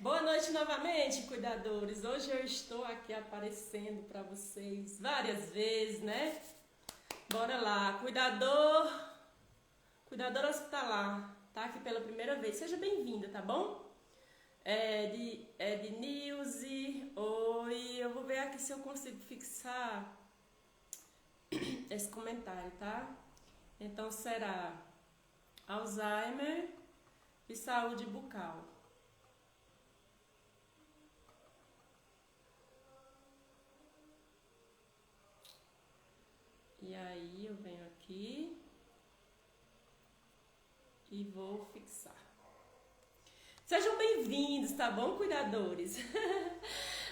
Boa noite novamente, cuidadores. Hoje eu estou aqui aparecendo para vocês várias vezes, né? Bora lá, cuidador hospitalar, tá aqui pela primeira vez. Seja bem-vinda, tá bom? De Nilce, oi. Eu vou ver aqui se eu consigo fixar esse comentário, tá? Então será Alzheimer e saúde bucal. E aí eu venho aqui e vou fixar. Sejam bem-vindos, tá bom, cuidadores?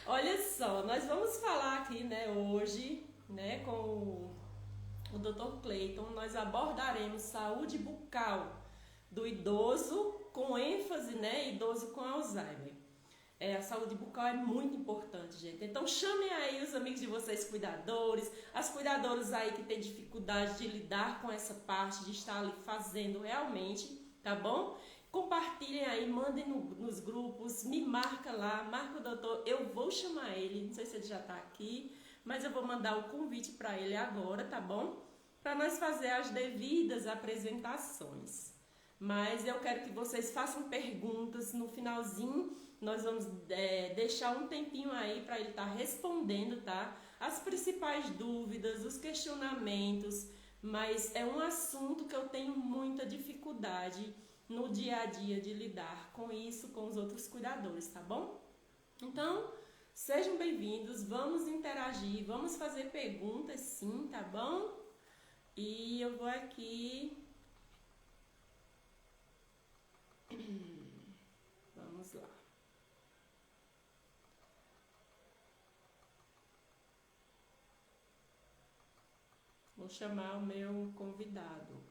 Olha só, nós vamos falar aqui, né, hoje, né, com o Dr. Clayton, nós abordaremos saúde bucal do idoso, com ênfase, né, idoso com Alzheimer. A saúde bucal é muito importante, gente. Então chamem aí os amigos de vocês cuidadores, as cuidadoras aí que têm dificuldade de lidar com essa parte, de estar ali fazendo realmente, tá bom? Compartilhem aí, mandem nos grupos, me marca lá, marca o doutor, eu vou chamar ele, não sei se ele já tá aqui, mas eu vou mandar o convite para ele agora, tá bom? Para nós fazer as devidas apresentações. Mas eu quero que vocês façam perguntas no finalzinho. Nós vamos deixar um tempinho aí para ele estar respondendo, tá? As principais dúvidas, os questionamentos, mas é um assunto que eu tenho muita dificuldade no dia a dia de lidar com isso, com os outros cuidadores, tá bom? Então, sejam bem-vindos, vamos interagir, vamos fazer perguntas sim, tá bom? E eu vou aqui... Vamos lá. Vou chamar o meu convidado.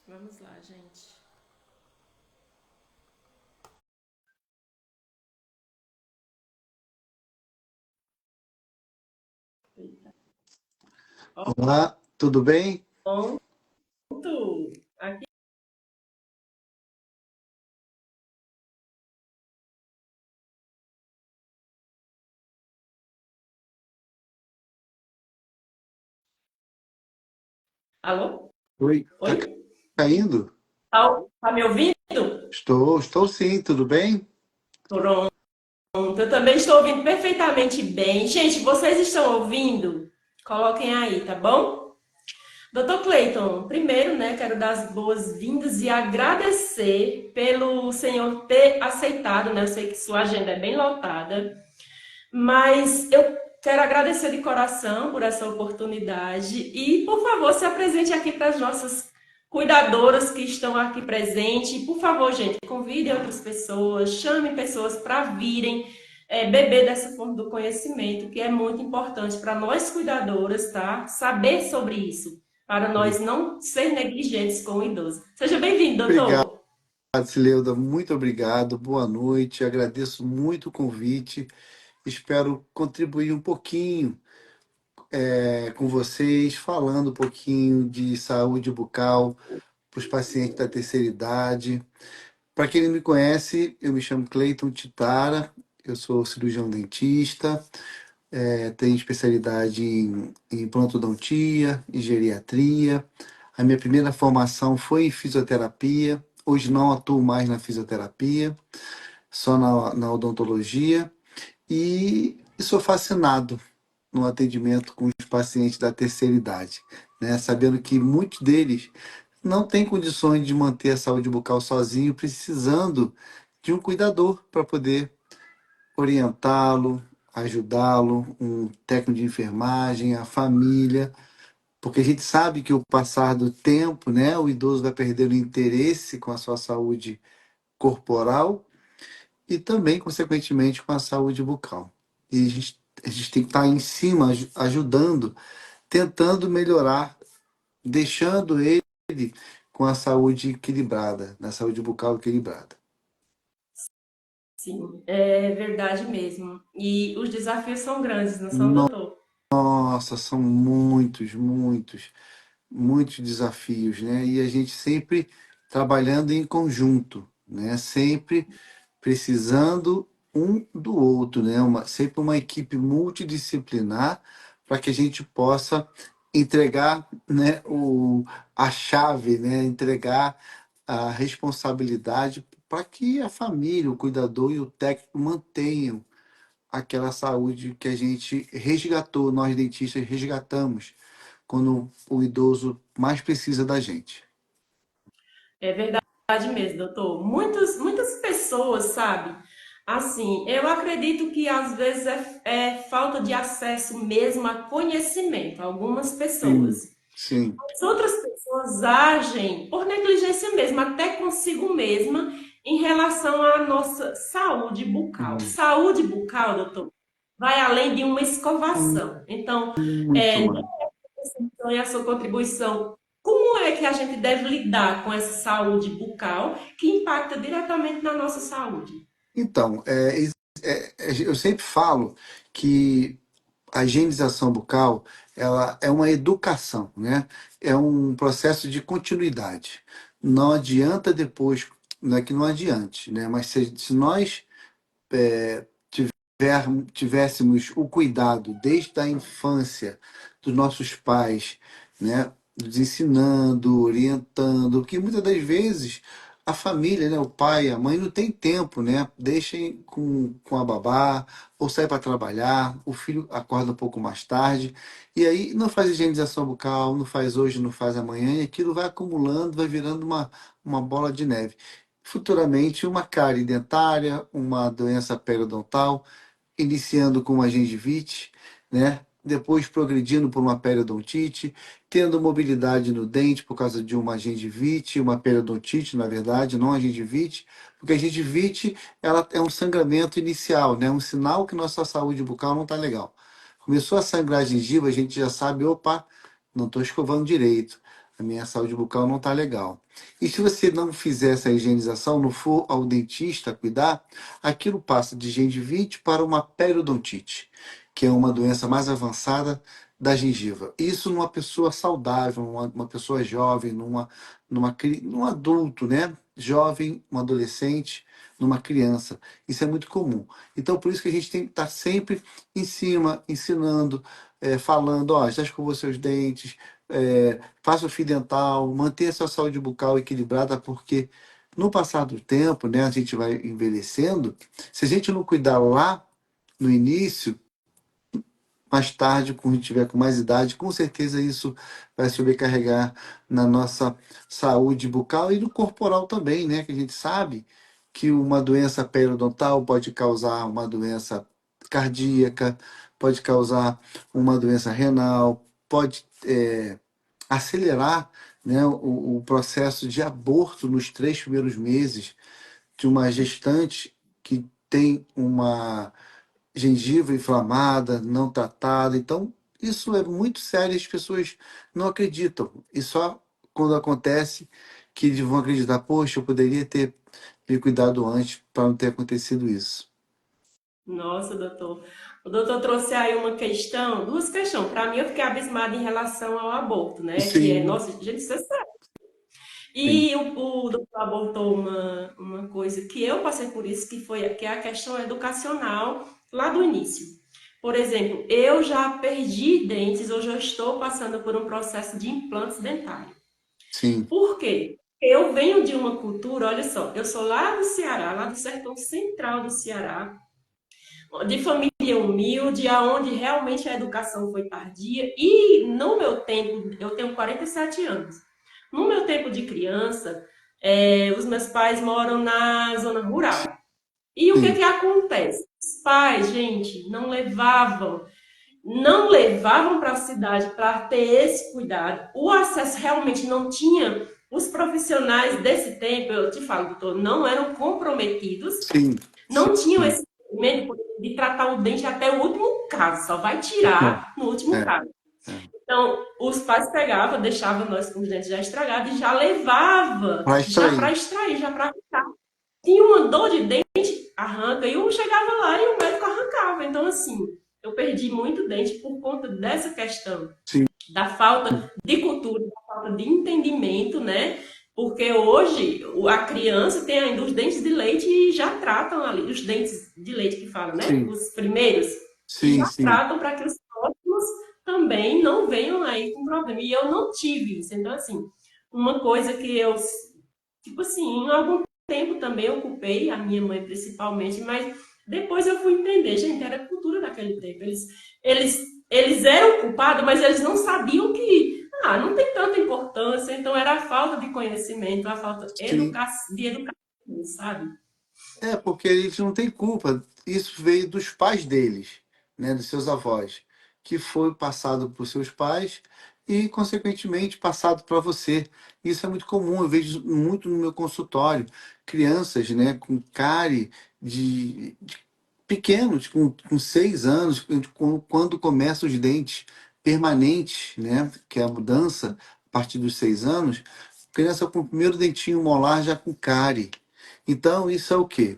Vamos lá, gente. Eita. Olá, tudo bem? Pronto. Aqui. Alô? Oi, tá Oi? caindo? Tá me ouvindo? Estou sim, tudo bem? Pronto. Eu também estou ouvindo perfeitamente bem. Gente, vocês estão ouvindo? Coloquem aí, tá bom? Doutor Clayton, primeiro, né, quero dar as boas-vindas e agradecer pelo senhor ter aceitado, né? Eu sei que sua agenda é bem lotada, mas eu quero agradecer de coração por essa oportunidade e, por favor, se apresente aqui para as nossas cuidadoras que estão aqui presentes. E, por favor, gente, convidem outras pessoas, chamem pessoas para virem beber dessa fonte do conhecimento, que é muito importante para nós cuidadoras, tá? Saber sobre isso, para nós não ser negligentes com o idoso. Seja bem-vindo, Obrigado, doutor. Sileuda, muito obrigado, boa noite, agradeço muito o convite, espero contribuir um pouquinho com vocês, falando um pouquinho de saúde bucal para os pacientes da terceira idade. Para quem não me conhece, eu me chamo Clayton Titara, eu sou cirurgião dentista, tenho especialidade em, em, planodontia, em geriatria. A minha primeira formação foi em fisioterapia. Hoje não atuo mais na fisioterapia, só na odontologia. E sou fascinado no atendimento com os pacientes da terceira idade, né? Sabendo que muitos deles não têm condições de manter a saúde bucal sozinho, precisando de um cuidador para poder orientá-lo, ajudá-lo, um técnico de enfermagem, a família, porque a gente sabe que o passar do tempo, né, o idoso vai perdendo interesse com a sua saúde corporal e também, consequentemente, com a saúde bucal. E a gente tem que estar em cima, ajudando, tentando melhorar, deixando ele com a saúde equilibrada, na saúde bucal equilibrada. Sim, é verdade mesmo. E os desafios são grandes, não são, doutor? Nossa, são muitos desafios, né? E a gente sempre trabalhando em conjunto, né? Sempre precisando um do outro, né? Sempre uma equipe multidisciplinar para que a gente possa entregar, né, a chave, né? Entregar a responsabilidade para que a família, o cuidador e o técnico mantenham aquela saúde que a gente resgatou, nós dentistas resgatamos quando o idoso mais precisa da gente. É verdade mesmo, doutor. Muitas pessoas, sabe? Assim, eu acredito que às vezes é falta de acesso mesmo a conhecimento, algumas Sim, pessoas. sim. As outras pessoas agem por negligência mesmo, até consigo mesma, em relação à nossa saúde bucal. Uhum. Saúde bucal, doutor, vai além de uma escovação. Então, Muito mais. e a sua contribuição. Como é que a gente deve lidar com essa saúde bucal que impacta diretamente na nossa saúde? Então, eu sempre falo que a higienização bucal ela é uma educação, né? É um processo de continuidade. Não adianta depois, não é que não adiante, né? Mas se nós tivéssemos o cuidado desde a infância dos nossos pais, né, nos ensinando, orientando, porque muitas das vezes a família, né, o pai, a mãe não tem tempo, né, deixem com a babá ou sai para trabalhar, o filho acorda um pouco mais tarde e aí não faz higienização bucal, não faz hoje, não faz amanhã e aquilo vai acumulando, vai virando uma bola de neve. Futuramente, uma cárie dentária, uma doença periodontal, iniciando com uma gengivite, né? Depois progredindo por uma periodontite, tendo mobilidade no dente por causa de uma gengivite, uma periodontite, na verdade, não a gengivite, porque a gengivite ela é um sangramento inicial, né? Um sinal que nossa saúde bucal não está legal. Começou a sangrar a gengiva, a gente já sabe, opa, não estou escovando direito, a minha saúde bucal não está legal. E se você não fizer essa higienização, não for ao dentista cuidar, aquilo passa de gengivite para uma periodontite, que é uma doença mais avançada da gengiva. Isso numa pessoa saudável, uma pessoa jovem, num adulto, né? Jovem, um adolescente, numa criança. Isso é muito comum. Então, por isso que a gente tem que estar sempre em cima, ensinando, falando, ó, já escovou seus dentes, faça o fio dental, mantenha sua saúde bucal equilibrada, porque no passar do tempo, né, a gente vai envelhecendo, se a gente não cuidar lá no início, mais tarde, quando a gente tiver com mais idade, com certeza isso vai sobrecarregar na nossa saúde bucal e no corporal também, né? Que a gente sabe que uma doença periodontal pode causar uma doença cardíaca, pode causar uma doença renal, pode acelerar, né, o processo de aborto nos 3 primeiros meses de uma gestante que tem uma gengiva inflamada, não tratada. Então, isso é muito sério e as pessoas não acreditam. E só quando acontece que eles vão acreditar, poxa, eu poderia ter me cuidado antes para não ter acontecido isso. Nossa, doutor. O doutor trouxe aí uma questão, duas questões. Para mim, eu fiquei abismada em relação ao aborto, né? Que é, Sim, nossa, gente, isso é sério. sim. E o doutor abordou uma coisa que eu passei por isso, que é a questão educacional lá do início. Por exemplo, eu já perdi dentes, hoje eu estou passando por um processo de implantes dentários. sim, Por quê? Eu venho de uma cultura, olha só, eu sou lá do Ceará, lá do sertão central do Ceará, de família humilde, aonde realmente a educação foi tardia. E no meu tempo, eu tenho 47 anos. No meu tempo de criança, os meus pais moram na zona rural. E o que sim, que acontece? Os pais, gente, não levavam para a cidade para ter esse cuidado. O acesso realmente não tinha. Os profissionais desse tempo, eu te falo, doutor, não eram comprometidos, sim, não tinham sim. esse entendimento de tratar o dente até o último caso, só vai É, tirar no último é, caso. é. Então, os pais pegavam, deixavam nós com os dentes já estragados e já levava, Para já para extrair. extrair, já para arrancar. Tinha uma dor de dente, arranca, e eu chegava lá e o médico arrancava. Então, assim, eu perdi muito dente por conta dessa questão Sim, da falta de cultura, da falta de entendimento, né? Porque hoje a criança tem ainda os dentes de leite e já tratam ali, os dentes de leite que falam, né? sim, Os primeiros, e sim, já sim. tratam para que os próximos também não venham aí com problema. E eu não tive isso. Então, assim, uma coisa que eu, tipo assim, em algum tempo também eu ocupei, a minha mãe principalmente, mas depois eu fui entender, gente, era a cultura daquele tempo. Eles, eles eram culpados, mas eles não sabiam que não tem tanta importância, então era a falta de conhecimento, a falta Sim. de educação, sabe? É, porque eles não têm culpa. Isso veio dos pais deles, né, dos seus avós, que foi passado por seus pais e, consequentemente, passado para você. Isso é muito comum, eu vejo muito no meu consultório, crianças, né, com cárie de pequenos, com 6 anos, quando começam os dentes permanentes, né, que é a mudança a partir dos 6 anos, criança com o primeiro dentinho molar já com cárie. Então, isso é o quê?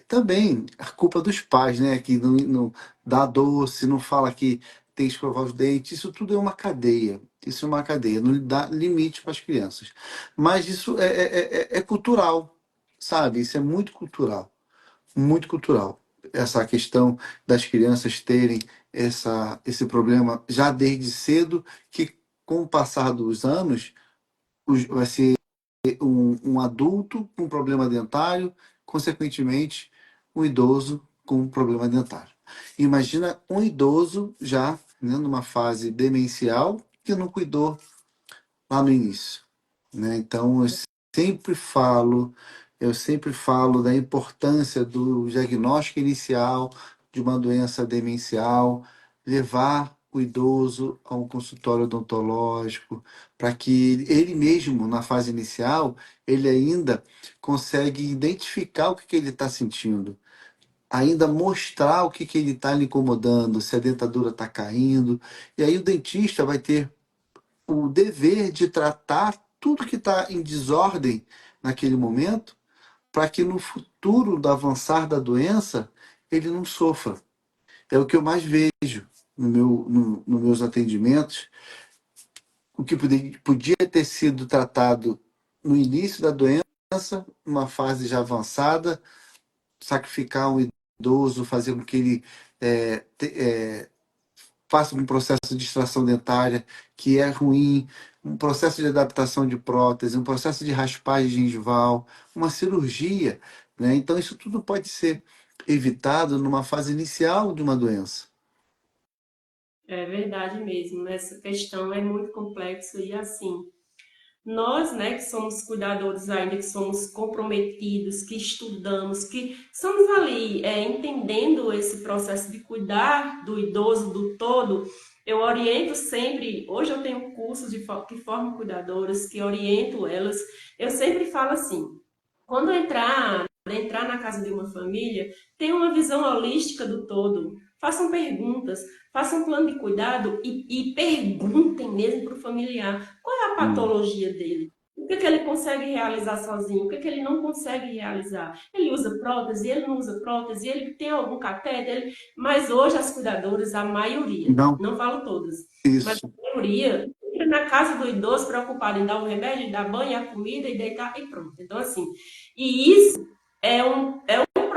Também a culpa dos pais, né? Que não dá doce, não fala que tem que escovar os dentes. Isso tudo é uma cadeia. Isso é uma cadeia, não dá limite para as crianças. Mas isso é cultural, sabe? Isso é muito cultural. Muito cultural. Essa questão das crianças terem esse problema já desde cedo, que com o passar dos anos, vai ser um adulto com problema dentário, consequentemente, um idoso com problema dentário. Imagina um idoso já, né, numa fase demencial que não cuidou lá no início, né? Então, sempre falo, eu sempre falo da importância do diagnóstico inicial de uma doença demencial, levar o idoso a um consultório odontológico, para que ele mesmo, na fase inicial, ele ainda consegue identificar o que que ele está sentindo, ainda mostrar o que que ele está lhe incomodando, se a dentadura está caindo, e aí o dentista vai ter o dever de tratar tudo que está em desordem naquele momento, para que no futuro do avançar da doença ele não sofra. É o que eu mais vejo nos meus atendimentos. O que podia ter sido tratado no início da doença, numa fase já avançada, sacrificar um idoso, fazer com que ele faça um processo de extração dentária que é ruim, um processo de adaptação de prótese, um processo de raspagem gengival, uma cirurgia, né? Então isso tudo pode ser evitado numa fase inicial de uma doença. É verdade mesmo, essa questão é muito complexa e assim, nós, né, que somos cuidadores ainda, que somos comprometidos, que estudamos, que estamos ali entendendo esse processo de cuidar do idoso, do todo, eu oriento sempre, hoje eu tenho cursos que formam cuidadoras, que oriento elas, eu sempre falo assim, quando entrar na casa de uma família, tenha uma visão holística do todo. Façam perguntas, façam um plano de cuidado e perguntem mesmo para o familiar qual é a Hum. patologia dele. O que, que ele consegue realizar sozinho? O que, que ele não consegue realizar? Ele usa prótese, ele não usa prótese, ele tem algum catéter? Mas hoje as cuidadoras, a maioria, Não, não falo todas, mas isso. a maioria entra na casa do idoso preocupada em dar o remédio, dar banho, a comida e deitar e pronto. Então, assim, e isso é um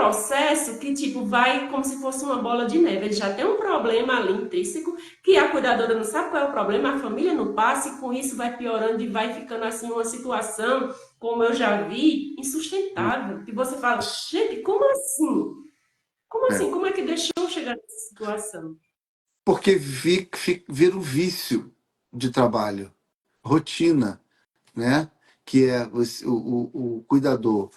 processo que, tipo, vai como se fosse uma bola de neve. Ele já tem um problema ali intrínseco, que a cuidadora não sabe qual é o problema, a família não passa, e com isso vai piorando e vai ficando, assim, uma situação, como eu já vi, insustentável. Que você fala, gente, como assim? Como É. assim? Como é que deixou chegar nessa situação? Porque vira um vício de trabalho, rotina, né? Que é o cuidador.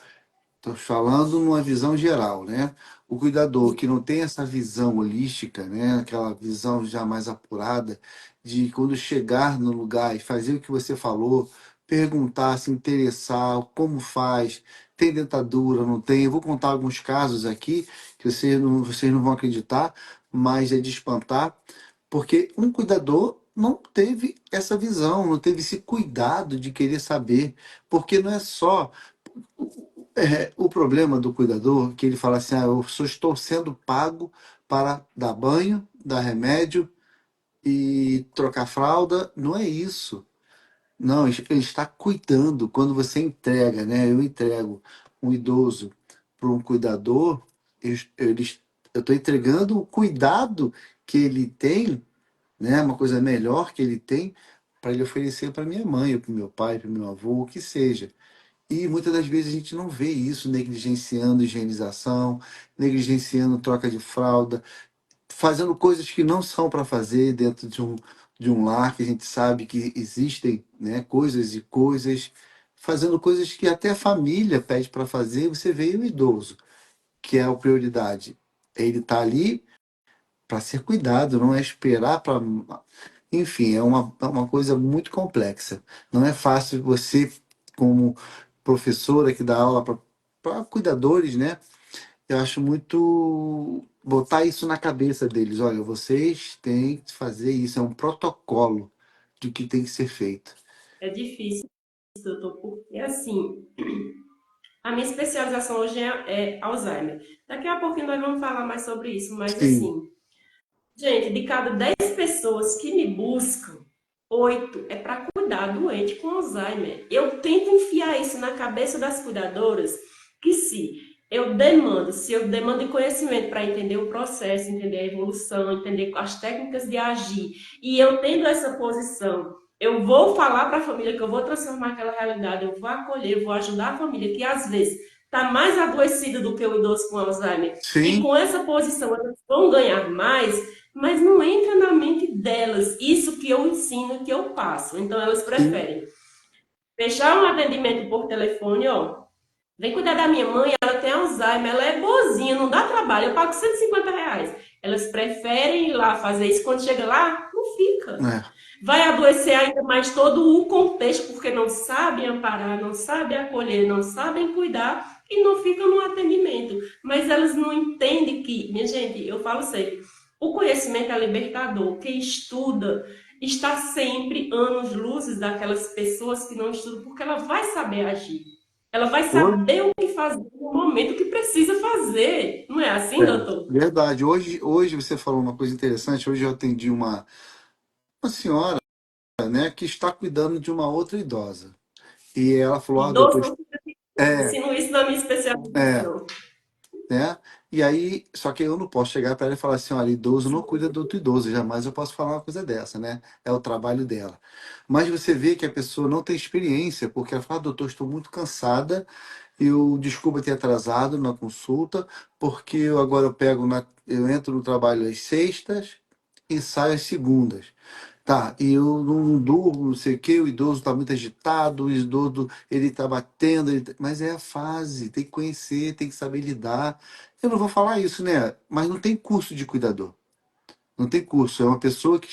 Estou falando numa visão geral, né? O cuidador que não tem essa visão holística, né? Aquela visão já mais apurada, de quando chegar no lugar e fazer o que você falou, perguntar, se interessar, como faz, tem dentadura, não tem. Eu vou contar alguns casos aqui que vocês não vão acreditar, mas é de espantar, porque um cuidador não teve essa visão, não teve esse cuidado de querer saber, porque não é só o problema do cuidador, que ele fala assim, eu só estou sendo pago para dar banho, dar remédio e trocar fralda. Não é isso. Não, ele está cuidando. Quando você entrega, né? Eu entrego um idoso para um cuidador, eu estou entregando o cuidado que ele tem, né? Uma coisa melhor que ele tem para ele oferecer para minha mãe, para o meu pai, para o meu avô, o que seja. E muitas das vezes a gente não vê isso, negligenciando higienização, negligenciando troca de fralda, fazendo coisas que não são para fazer dentro de um lar, que a gente sabe que existem, né, coisas e coisas, fazendo coisas que até a família pede para fazer. Você vê o idoso, que é a prioridade. Ele está ali para ser cuidado, não é esperar para. Enfim, é uma coisa muito complexa. Não é fácil você, como professora que dá aula para cuidadores, né? Eu acho muito botar isso na cabeça deles. Olha, vocês têm que fazer isso, é um protocolo de que tem que ser feito. É difícil, doutor, porque assim, a minha especialização hoje é Alzheimer. Daqui a pouquinho nós vamos falar mais sobre isso, mas Sim, assim, gente, de cada 10 pessoas que me buscam, 8 é para cuidar doente com Alzheimer. Eu tento enfiar isso na cabeça das cuidadoras, que se eu demando de conhecimento para entender o processo, entender a evolução, entender as técnicas de agir, e eu tendo essa posição, eu vou falar para a família que eu vou transformar aquela realidade, eu vou acolher, eu vou ajudar a família que às vezes está mais adoecida do que o idoso com Alzheimer, e sim, com essa posição elas vão ganhar mais, mas não entra na mente delas isso que eu ensino, que eu passo. Então elas sim, preferem fechar um atendimento por telefone, ó. Vem cuidar da minha mãe, ela tem Alzheimer, ela é boazinha, não dá trabalho, eu pago R$ 150. Elas preferem ir lá fazer isso, quando chega lá, não fica. é, Vai adoecer ainda mais todo o contexto, porque não sabem amparar, não sabem acolher, não sabem cuidar e não ficam no atendimento. Mas elas não entendem que, minha gente, eu falo sempre, o conhecimento é libertador. Quem estuda está sempre anos-luzes daquelas pessoas que não estudam, porque ela vai saber agir. Ela vai hoje, saber o que fazer no momento que precisa fazer. Não é assim, é, doutor? verdade. Hoje você falou uma coisa interessante. Hoje eu atendi uma senhora, né, que está cuidando de uma outra idosa. E ela falou, Idoso doutor, não fica de fora. é, Ensino isso na minha é, especialização. né? E aí, só que eu não posso chegar para ela e falar assim, olha, idoso não cuida do outro idoso, jamais eu posso falar uma coisa dessa, né? É o trabalho dela. Mas você vê que a pessoa não tem experiência, porque ela fala, doutor, estou muito cansada, eu desculpa ter atrasado na consulta, porque eu entro no trabalho às sextas e saio às segundas. Tá, e eu não durmo, não sei o quê, o idoso está muito agitado, o idoso ele está batendo, mas é a fase, tem que conhecer, tem que saber lidar. Eu não vou falar isso, né? Mas não tem curso de cuidador, não tem curso. É uma pessoa que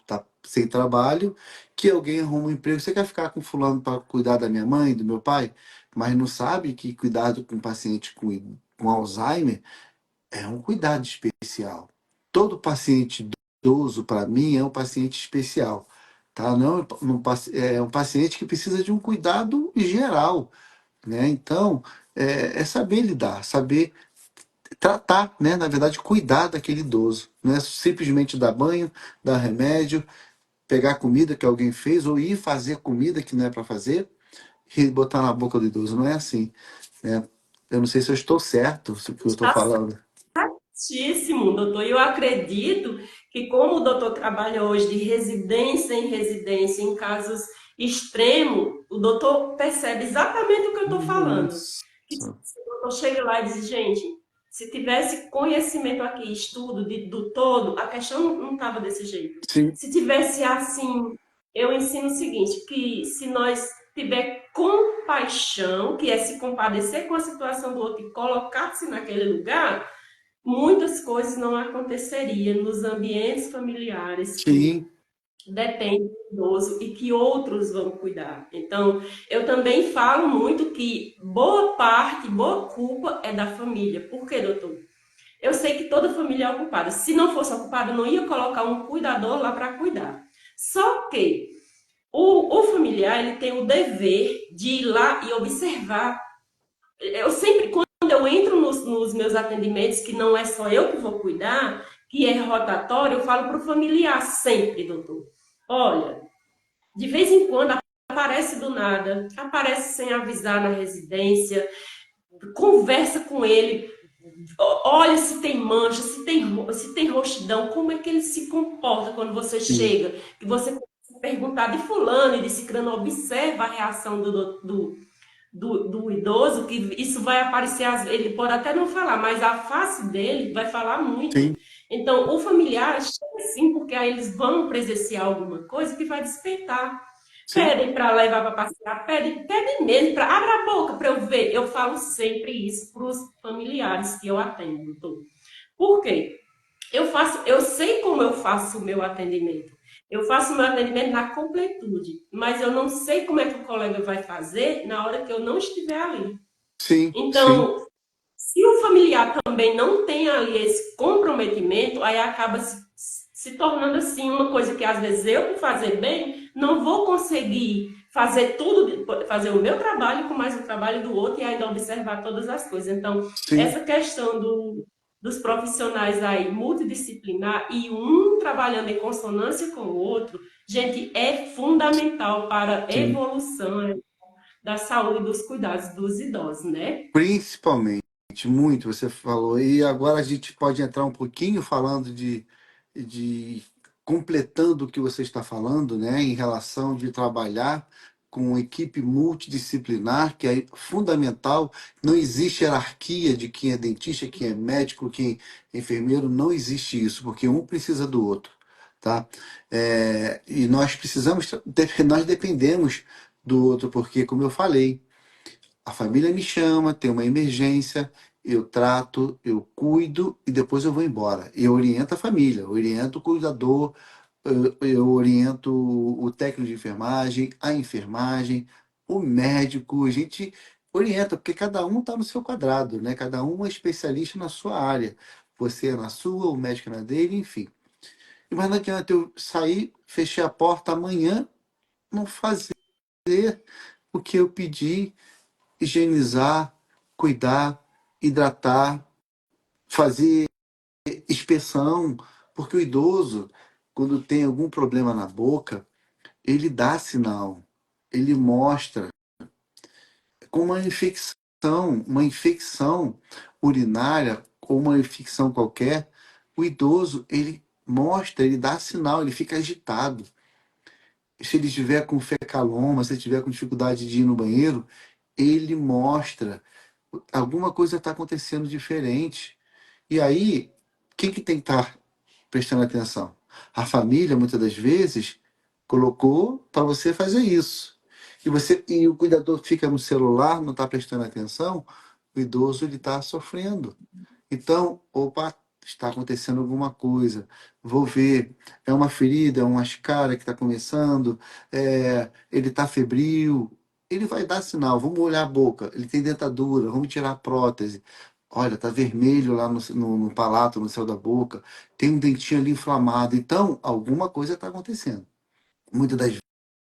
tá sem trabalho, que alguém arruma um emprego. Você quer ficar com fulano para cuidar da minha mãe, do meu pai, mas não sabe que cuidado com um paciente com Alzheimer é um cuidado especial. Todo paciente idoso, para mim, é um paciente especial. Tá? Não, é um paciente que precisa de um cuidado geral. Né? Então, é saber lidar, saber tratar, né? Na verdade, cuidar daquele idoso. Não é simplesmente dar banho, dar remédio, pegar comida que alguém fez, ou ir fazer comida que não é para fazer e botar na boca do idoso. Não é assim. Né? Eu não sei se eu estou certo, se o que eu estou Está falando. certíssimo, doutor. Eu acredito que como o doutor trabalha hoje de residência em residência, em casos extremos, o doutor percebe exatamente o que eu estou falando. Isso. Que se o doutor chega lá e diz, gente, se tivesse conhecimento aqui, estudo do todo, a questão não estava desse jeito. Sim, Se tivesse assim, eu ensino o seguinte, que se nós tiver compaixão, que é se compadecer com a situação do outro e colocar-se naquele lugar, muitas coisas não aconteceriam nos ambientes familiares que sim, dependem do idoso e que outros vão cuidar. Então, eu também falo muito que boa parte, boa culpa é da família. Por quê, doutor? Eu sei que toda família é ocupada. Se não fosse ocupada, não ia colocar um cuidador lá para cuidar. Só que o familiar ele tem o dever de ir lá e observar. Eu sempre, quando eu entro nos meus atendimentos, que não é só eu que vou cuidar, que é rotatório, eu falo para o familiar sempre, doutor. Olha, de vez em quando aparece do nada, aparece sem avisar na residência, conversa com ele, olha se tem mancha, se tem roxidão, como é que ele se comporta quando você sim, chega, que você perguntar de fulano e de ciclano, observa a reação do idoso, que isso vai aparecer, ele pode até não falar, mas a face dele vai falar muito. sim, Então, o familiar chega sim, porque aí eles vão presenciar alguma coisa que vai despertar. sim, Pedem para levar para passear, pedem mesmo, para abrir a boca para eu ver. Eu falo sempre isso para os familiares que eu atendo, doutor. Por quê? Eu sei como eu faço o meu atendimento. Eu faço o meu atendimento na completude, mas eu não sei como é que o colega vai fazer na hora que eu não estiver ali. sim, sim, Então, se o familiar também não tem ali esse comprometimento, aí acaba se tornando assim uma coisa que às vezes eu, por fazer bem, não vou conseguir fazer tudo, fazer o meu trabalho com mais o trabalho do outro e ainda observar todas as coisas. Então, sim, essa questão dos profissionais aí multidisciplinar e um trabalhando em consonância com o outro, gente, é fundamental para a sim. evolução da saúde e dos cuidados dos idosos, né? Principalmente, muito, você falou. E agora a gente pode entrar um pouquinho falando de completando o que você está falando, né, em relação de trabalhar com equipe multidisciplinar, que é fundamental. Não existe hierarquia de quem é dentista, quem é médico, quem é enfermeiro, não existe isso, porque um precisa do outro, tá? E nós precisamos, nós dependemos do outro, porque, como eu falei, a família me chama, tem uma emergência, eu trato, eu cuido e depois eu vou embora. Eu oriento a família, eu oriento o cuidador, eu oriento o técnico de enfermagem, a enfermagem, o médico, a gente orienta, porque cada um está no seu quadrado, né? Cada um é especialista na sua área. Você é na sua, o médico é na dele, enfim. Mas não adianta eu sair, fechar a porta amanhã, não fazer o que eu pedi, higienizar, cuidar, hidratar, fazer inspeção, porque o idoso, quando tem algum problema na boca, ele dá sinal, ele mostra com uma infecção urinária ou uma infecção qualquer, o idoso, ele mostra, ele dá sinal, ele fica agitado. Se ele estiver com fecaloma, se ele estiver com dificuldade de ir no banheiro, ele mostra alguma coisa está acontecendo diferente. E aí, quem que tem que estar prestando atenção? A família, muitas das vezes, colocou para você fazer isso. E o cuidador fica no celular, não está prestando atenção, o idoso ele está sofrendo. Então, opa, está acontecendo alguma coisa. Vou ver. É uma ferida, é uma escara que está começando, ele está febril. Ele vai dar sinal. Vamos olhar a boca. Ele tem dentadura, vamos tirar a prótese. Olha, tá vermelho lá no palato, no céu da boca. Tem um dentinho ali inflamado. Então, alguma coisa está acontecendo. Muitas das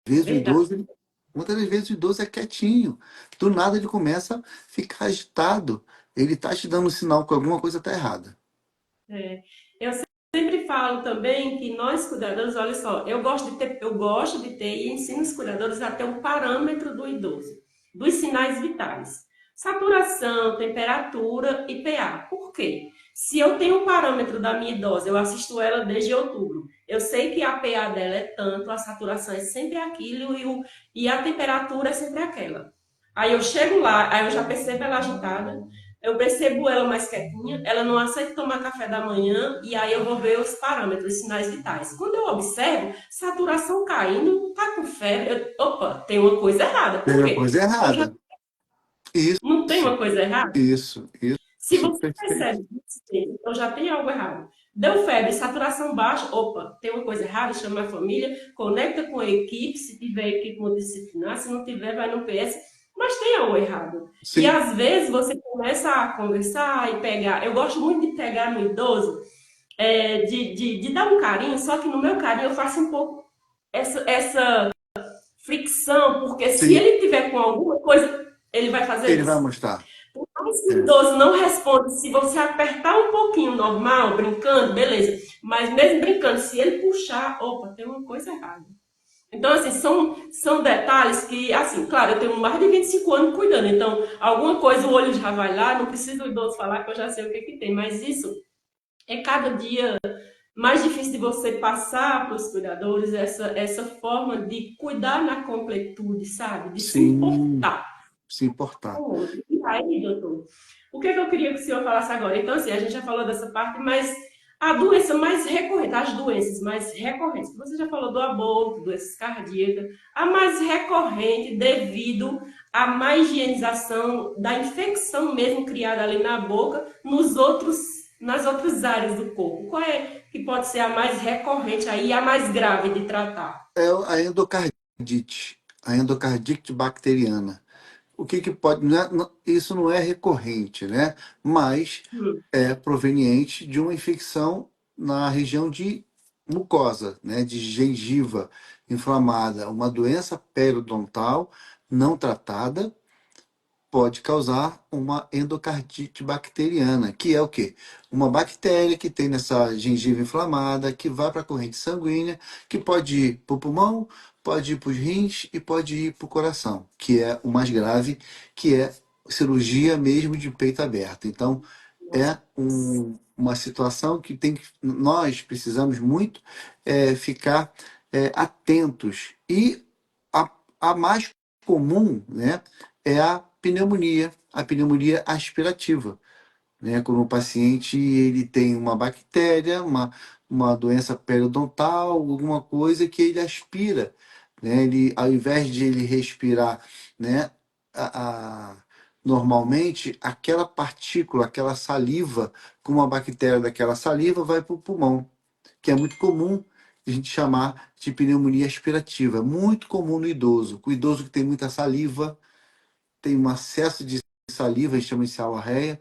vezes o Verdade. idoso, muitas das vezes o idoso é quietinho. Do nada ele começa a ficar agitado. Ele está te dando um sinal que alguma coisa está errada. É. Eu sempre falo também que nós cuidadores, olha só, eu gosto de ter e ensino os cuidadores a ter um parâmetro do idoso, dos sinais vitais. Saturação, temperatura e pH. Por quê? Se eu tenho um parâmetro da minha idosa, eu assisto ela desde outubro. Eu sei que a pH dela é tanto, a saturação é sempre aquilo e a temperatura é sempre aquela. Aí eu chego lá, aí eu já percebo ela agitada, eu percebo ela mais quietinha, ela não aceita tomar café da manhã, e aí eu vou ver os parâmetros, os sinais vitais. Quando eu observo, saturação caindo, tá com febre, opa, tem uma coisa errada. Tem Por uma quê? coisa Eu já errada. não tem Isso, uma coisa errada? isso, Se isso, você perfeito. percebe isso, então já tem algo errado. Deu febre, saturação baixa, opa, tem uma coisa errada, chama a família, conecta com a equipe, se tiver equipe multidisciplinar, se não tiver, vai no PS, mas tem algo errado. E Sim, às vezes você começa a conversar e pegar, eu gosto muito de pegar no idoso, de dar um carinho, só que no meu carinho eu faço um pouco essa fricção, porque se sim, ele tiver com alguma coisa, ele vai fazer ele vai isso. mostrar. Por mais que o É. idoso não responda, se você apertar um pouquinho normal, brincando, beleza. Mas mesmo brincando, se ele puxar, opa, tem uma coisa errada. Então, assim, são detalhes que, assim, claro, eu tenho mais de 25 anos cuidando, então, alguma coisa o olho já vai lá, não precisa o idoso falar que eu já sei o que, que tem, mas isso é cada dia mais difícil de você passar para os cuidadores essa forma de cuidar na completude, sabe? De se Sim, importar se importar. com o outro. E aí, doutor, o que, é que eu queria que o senhor falasse agora? Então, assim, a gente já falou dessa parte, mas a doença mais recorrente, as doenças mais recorrentes, você já falou do aborto, doenças cardíacas, a mais recorrente devido à má higienização da infecção mesmo criada ali na boca, nas outras áreas do corpo. Qual é que pode ser a mais recorrente aí, a mais grave de tratar? É a endocardite bacteriana. O que que pode. Isso não é recorrente, né? Mas Hum, é proveniente de uma infecção na região de mucosa, né? De gengiva inflamada, uma doença periodontal não tratada pode causar uma endocardite bacteriana, que é o quê? Uma bactéria que tem nessa gengiva inflamada, que vai para a corrente sanguínea, que pode ir para o pulmão, pode ir para os rins e pode ir para o coração, que é o mais grave, que é cirurgia mesmo de peito aberto. Então, é uma situação que nós precisamos muito ficar atentos. E a, a mais comum, né, é a pneumonia aspirativa, né? Quando o paciente ele tem uma bactéria, uma doença periodontal, alguma coisa que ele aspira, né? Ele, ao invés de ele respirar, né, normalmente, aquela partícula, aquela saliva, com uma bactéria daquela saliva vai para o pulmão, que é muito comum a gente chamar de pneumonia aspirativa. Muito comum no idoso. O idoso que tem muita saliva, tem um excesso de saliva, a gente chama de seborreia.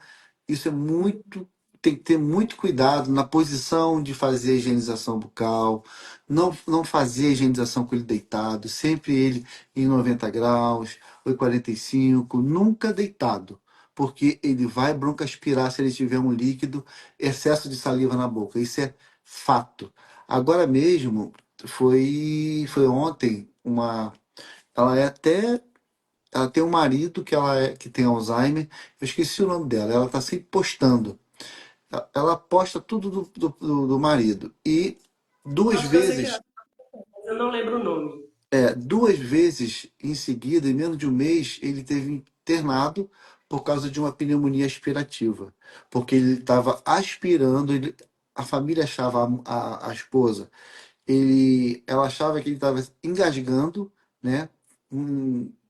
Isso é muito, tem que ter muito cuidado na posição de fazer a higienização bucal, não fazer a higienização com ele deitado, sempre ele em 90 graus ou em 45, nunca deitado, porque ele vai broncoaspirar se ele tiver um líquido, excesso de saliva na boca. Isso é fato. Agora mesmo, foi ontem, ela é até ela tem um marido que tem Alzheimer. Eu esqueci o nome dela. Ela está sempre postando. Ela posta tudo do marido. E duas acho que eu sei que vezes, ela, mas eu não lembro o nome. duas vezes em seguida, em menos de um mês, ele teve internado por causa de uma pneumonia aspirativa. Porque ele estava aspirando, a família achava, a esposa, ela achava que ele estava engasgando, né?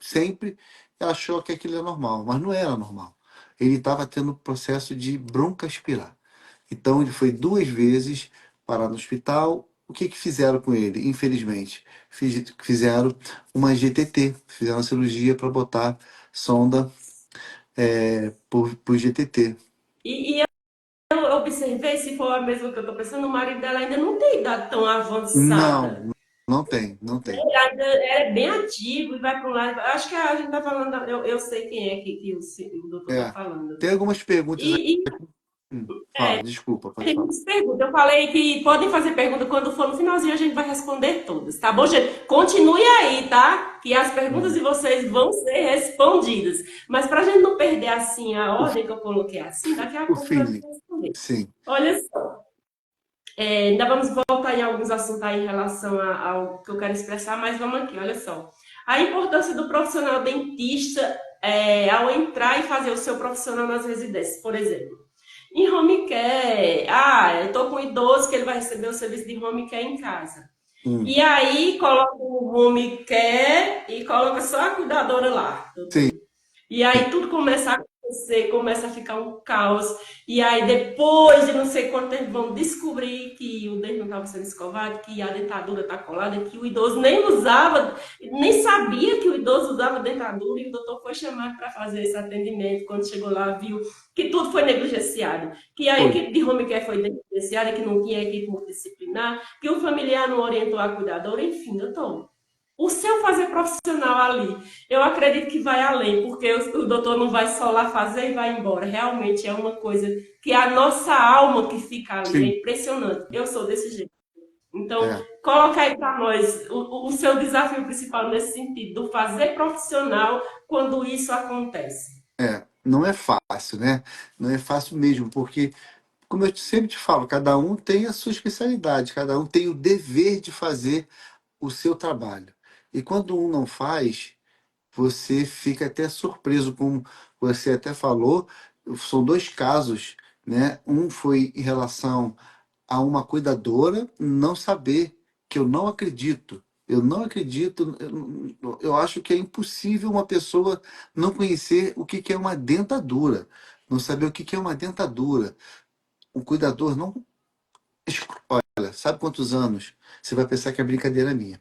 Sempre ela achou que aquilo era normal, mas não era normal. Ele estava tendo processo de broncoaspirar. Então ele foi duas vezes parar no hospital. O que que fizeram com ele? Infelizmente, fizeram uma GTT, fizeram uma cirurgia para botar sonda por GTT. E eu observei, se for a mesma que eu estou pensando, o marido dela ainda não tem idade tão Não, avançada. não tem, não tem. Ele ainda é bem ativo e vai para um lado. Acho que a gente está falando, eu sei quem é que o doutor está É, falando. tem algumas perguntas E, aqui. Fala, desculpa, pode Tem falar. muitas perguntas. Eu falei que podem fazer pergunta quando for no finalzinho, a gente vai responder todas, tá bom, gente? Continue aí, tá? Que as perguntas Hum. de vocês vão ser respondidas. Mas para a gente não perder assim a O, ordem que eu coloquei assim, daqui a o pouco nós feeling, vamos responder. sim. Olha só, ainda vamos voltar em alguns assuntos aí em relação ao que eu quero expressar, mas vamos aqui, olha só. A importância do profissional dentista ao entrar e fazer o seu profissional nas residências, por exemplo. Em home care, eu tô com um idoso que ele vai receber o serviço de home care em casa. Hum, E aí coloca o home care e coloca só a cuidadora lá, sim, doutor. E aí tudo começa a acontecer, começa a ficar um caos. E aí depois de não sei quanto tempo vão descobrir que o dente não estava sendo escovado, que a dentadura está colada, que o idoso nem usava, nem sabia que o idoso usava dentadura e o doutor foi chamado para fazer esse atendimento. Quando chegou lá, viu que tudo foi negligenciado, que a foi. equipe de home care foi negligenciada, que não tinha equipe multidisciplinar, que o familiar não orientou a cuidadora, enfim, doutor. O seu fazer profissional ali, eu acredito que vai além, porque o doutor não vai só lá fazer e vai embora. Realmente é uma coisa que é a nossa alma que fica ali, Sim, é impressionante. Eu sou desse jeito. Então, é, coloca aí para nós o seu desafio principal nesse sentido, do fazer profissional quando isso acontece. não é fácil, né? Não é fácil mesmo, porque, como eu sempre te falo, cada um tem a sua especialidade, cada um tem o dever de fazer o seu trabalho. E quando um não faz, você fica até surpreso, como você até falou, são dois casos, né? Um foi em relação a uma cuidadora não saber, que eu não acredito. Eu não acredito, eu acho que é impossível uma pessoa não conhecer o que que é uma dentadura, não saber o que que é uma dentadura. O cuidador não. Olha, sabe quantos anos? Você vai pensar que é brincadeira minha.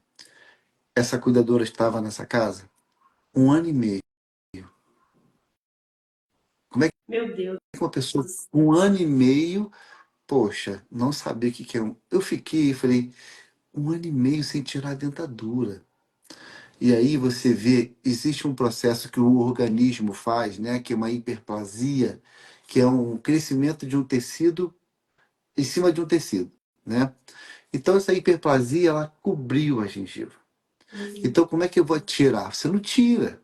Essa cuidadora estava nessa casa 1 ano e meio. Como é que Meu Deus. uma pessoa com 1 ano e meio, poxa, não sabia o que que é um. Eu fiquei, falei, 1 ano e meio sem tirar a dentadura. E aí você vê, existe um processo que o organismo faz, né, que é uma hiperplasia, que é um crescimento de um tecido em cima de um tecido, né? Então essa hiperplasia, ela cobriu a gengiva. Então como é que eu vou tirar? Você não tira.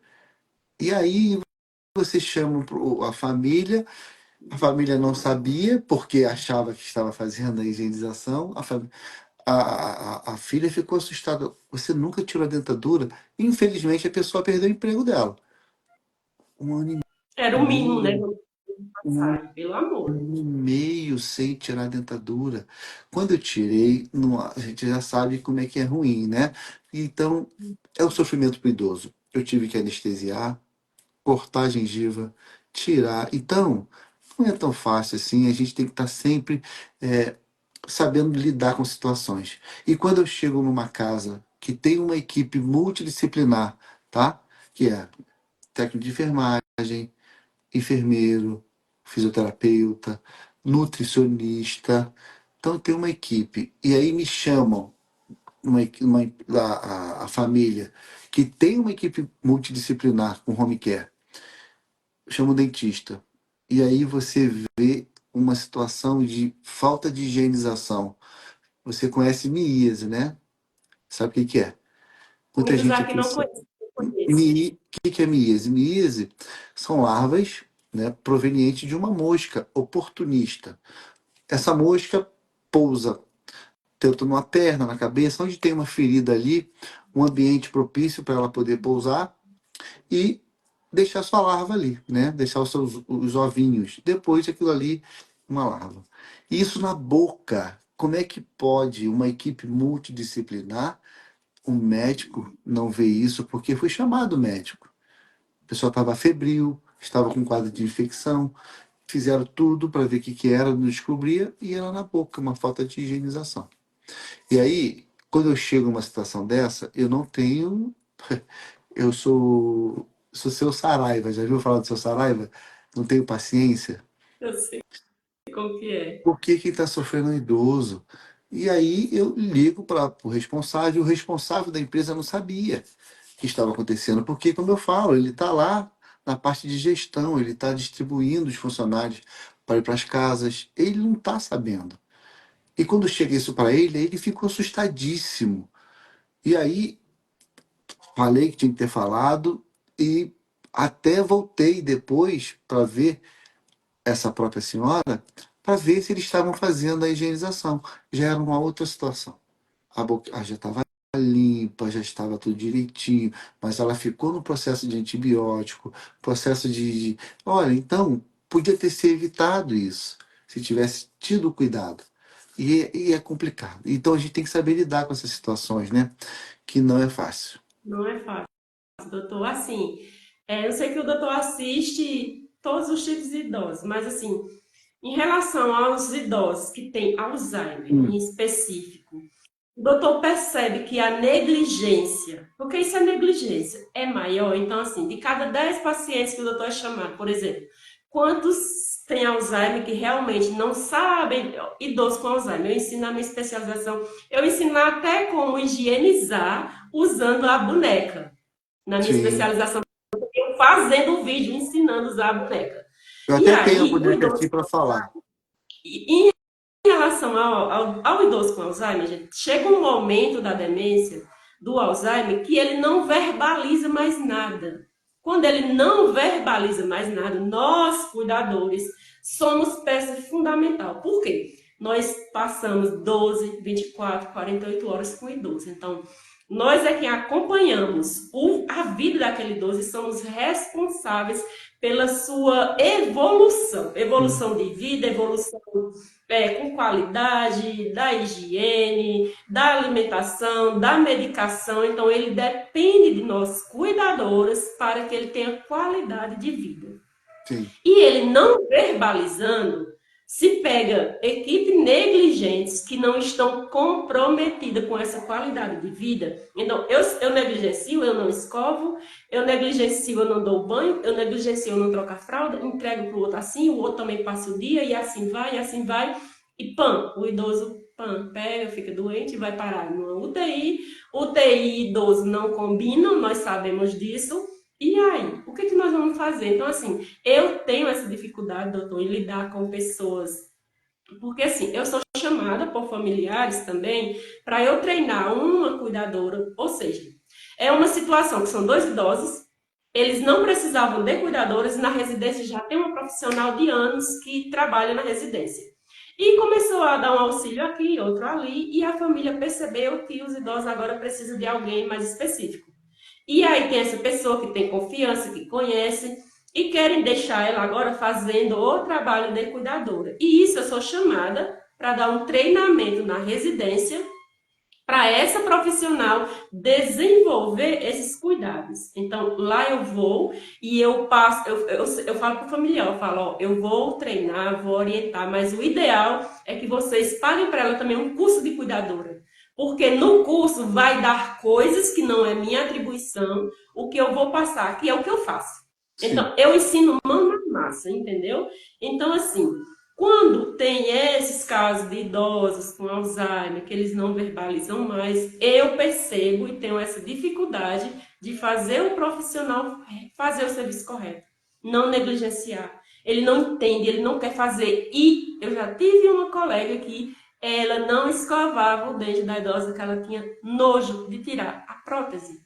E aí você chama a família não sabia, porque achava que estava fazendo a higienização, a filha ficou assustada. Você nunca tirou a dentadura? Infelizmente, a pessoa perdeu o emprego dela. 1 ano Era e o mínimo, né? meio, Vamos um passar, pelo amor. ano e meio sem tirar a dentadura. Quando eu tirei, a gente já sabe como é que é ruim, né? Então, é o sofrimento para o idoso. Eu tive que anestesiar, cortar a gengiva, tirar. Então, não é tão fácil assim. A gente tem que estar sempre é, sabendo lidar com situações. E quando eu chego numa casa que tem uma equipe multidisciplinar, tá? Que é técnico de enfermagem, enfermeiro, fisioterapeuta, nutricionista. Então tem uma equipe. E aí me chamam a família que tem uma equipe multidisciplinar com home care, chama o dentista. E aí você vê uma situação de falta de higienização. Você conhece miíase, né? Sabe o que que é? Muita Muitos gente aqui aqui não sabe. conhecem, eu conheço. O que que é miíase? Miíase são larvas, né, provenientes de uma mosca oportunista. Essa mosca pousa tanto numa perna, na cabeça, onde tem uma ferida ali, um ambiente propício para ela poder pousar e deixar sua larva ali, né? Deixar os ovinhos. Depois aquilo ali, uma larva. Isso na boca. Como é que pode uma equipe multidisciplinar, um médico, não ver isso? Porque foi chamado médico. A pessoa estava febril, estava com quadro de infecção, fizeram tudo para ver o que, que era, não descobria, e era na boca, uma falta de higienização. E aí, quando eu chego numa situação dessa, eu não tenho. Eu sou seu Saraiva, já viu falar do seu Saraiva? Não tenho paciência. Eu sei como que é. Por que quem está sofrendo é um idoso? E aí eu ligo para o responsável da empresa não sabia o que estava acontecendo, porque, como eu falo, ele está lá na parte de gestão, ele está distribuindo os funcionários para ir para as casas. Ele não está sabendo. E quando chega isso para ele ficou assustadíssimo. E aí falei que tinha que ter falado e até voltei depois para ver essa própria senhora, para ver se eles estavam fazendo a higienização. Já era uma outra situação. A boca já estava limpa, já estava tudo direitinho, mas ela ficou no processo de antibiótico, processo Olha, então, podia ter sido evitado isso, se tivesse tido cuidado. E é complicado. Então a gente tem que saber lidar com essas situações, né? Que não é fácil. Não é fácil, doutor. Assim, eu sei que o doutor assiste todos os tipos de idosos, mas assim, em relação aos idosos que têm Alzheimer em Hum, específico, o doutor percebe que a negligência, porque isso é negligência, é maior. Então, assim, de cada 10 pacientes que o doutor é chamado, por exemplo, quantos têm Alzheimer que realmente não sabem, idosos com Alzheimer? Eu ensino na minha especialização, eu ensino até como higienizar usando a boneca. Na minha sim. especialização, eu fazendo um vídeo ensinando a usar a boneca. Eu E até tenho a aí, o boneca idoso aqui para falar. em relação ao idoso com Alzheimer, gente, chega um momento da demência, do Alzheimer, que ele não verbaliza mais nada. Quando ele não verbaliza mais nada, nós, cuidadores, somos peça fundamental. Por quê? Nós passamos 12, 24, 48 horas com o idoso. Então, nós é quem acompanhamos a vida daquele idoso e somos responsáveis pela sua evolução. Sim, Evolução de vida, evolução com qualidade, da higiene, da alimentação, da medicação. Então, ele depende de nós, cuidadoras, para que ele tenha qualidade de vida. sim, E ele não verbalizando, se pega equipe negligentes que não estão comprometidas com essa qualidade de vida. Então, eu negligencio, eu não escovo, eu negligencio, eu não dou banho, eu negligencio, eu não troco a fralda, entrego para o outro assim, o outro também passa o dia, e assim vai, e assim vai. E pã, o idoso pega, fica doente e vai parar numa UTI. UTI e idoso não combinam, nós sabemos disso. E aí, o que que nós vamos fazer? Então, assim, eu tenho essa dificuldade, doutor, em lidar com pessoas, porque assim, eu sou chamada por familiares também para eu treinar uma cuidadora, ou seja, é uma situação que são dois idosos, eles não precisavam de cuidadoras e na residência já tem uma profissional de anos que trabalha na residência. E começou a dar um auxílio aqui, outro ali, e a família percebeu que os idosos agora precisam de alguém mais específico. E aí tem essa pessoa que tem confiança, que conhece, e querem deixar ela agora fazendo o trabalho de cuidadora. E isso eu sou chamada para dar um treinamento na residência para essa profissional desenvolver esses cuidados. Então, lá eu vou e eu passo, eu falo para o familiar, eu falo, ó, eu vou treinar, vou orientar, mas o ideal é que vocês paguem para ela também um curso de cuidadora. Porque no curso vai dar coisas que não é minha atribuição, o que eu vou passar, que é o que eu faço. sim. Então, eu ensino mão na massa, entendeu? Então, assim, quando tem esses casos de idosos com Alzheimer, que eles não verbalizam mais, eu percebo e tenho essa dificuldade de fazer o profissional fazer o serviço correto, não negligenciar. Ele não entende, ele não quer fazer. E eu já tive uma colega que ela não escovava o dente da idosa, que ela tinha nojo de tirar a prótese.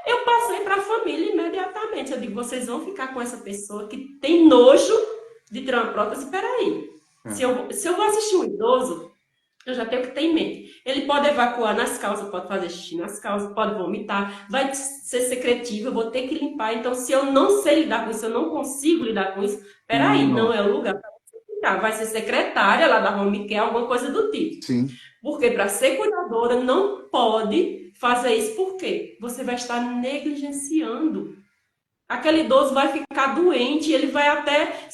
Eu passei para a família imediatamente. Eu digo, vocês vão ficar com essa pessoa que tem nojo de tirar uma prótese? Peraí. É. Se eu vou assistir um idoso, eu já tenho que ter em mente. Ele pode evacuar nas calças, pode fazer xixi nas calças, pode vomitar, vai ser secretivo, eu vou ter que limpar. Então, se eu não sei lidar com isso, eu não consigo lidar com isso, peraí, não Não, é o lugar para você ficar. Vai ser secretária lá da Home Care, alguma coisa do tipo. sim, Porque para ser cuidadora não pode fazer isso. Por quê? Você vai estar negligenciando. Aquele idoso vai ficar doente, ele vai até,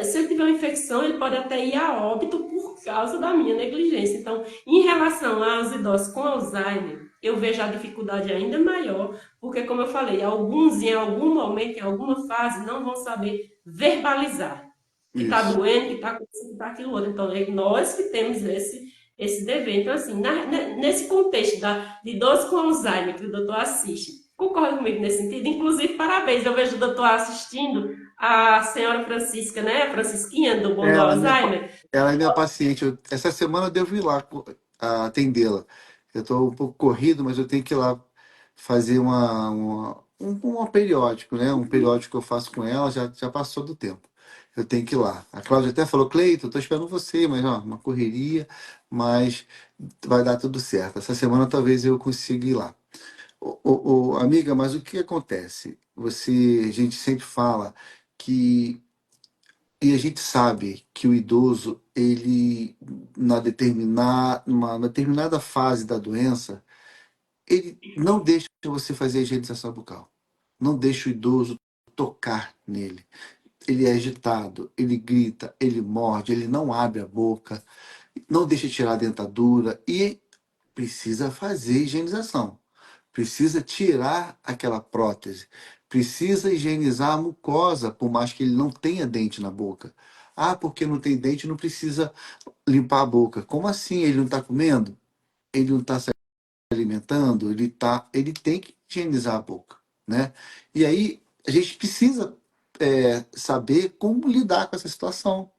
se ele tiver uma infecção, ele pode até ir a óbito por causa da minha negligência. Então, em relação aos idosos com Alzheimer, eu vejo a dificuldade ainda maior, porque, como eu falei, alguns em algum momento, em alguma fase, não vão saber verbalizar que está isso. doendo, que está com isso, que está aquilo outro. Então, é nós que temos esse dever. Então, assim, nesse contexto de idosos com Alzheimer, que o doutor assiste, Concorda comigo nesse sentido? Inclusive, parabéns, eu vejo o doutor assistindo a senhora Francisca, né? A Francisquinha do Bom do Ela é Alzheimer. ela é minha paciente. Essa semana eu devo ir lá atendê-la. Eu estou um pouco corrido, mas eu tenho que ir lá fazer um periódico, né? Um periódico que eu faço com ela, já passou do tempo. Eu tenho que ir lá. A Cláudia até falou, Cleiton, estou esperando você, mas ó, uma correria, mas vai dar tudo certo. Essa semana talvez eu consiga ir lá. Amiga, mas o que acontece? A gente sempre fala que e a gente sabe que o idoso, ele, numa determinada fase da doença, ele não deixa você fazer a higienização bucal. Não deixa o idoso tocar nele. Ele é agitado, ele grita, ele morde, ele não abre a boca, não deixa tirar a dentadura e precisa fazer higienização. Precisa tirar aquela prótese. Precisa higienizar a mucosa, por mais que ele não tenha dente na boca. Ah, porque não tem dente, não precisa limpar a boca. Como assim? Ele não está comendo? Ele não está se alimentando? Ele tem que higienizar a boca, né? E aí a gente precisa saber como lidar com essa situação,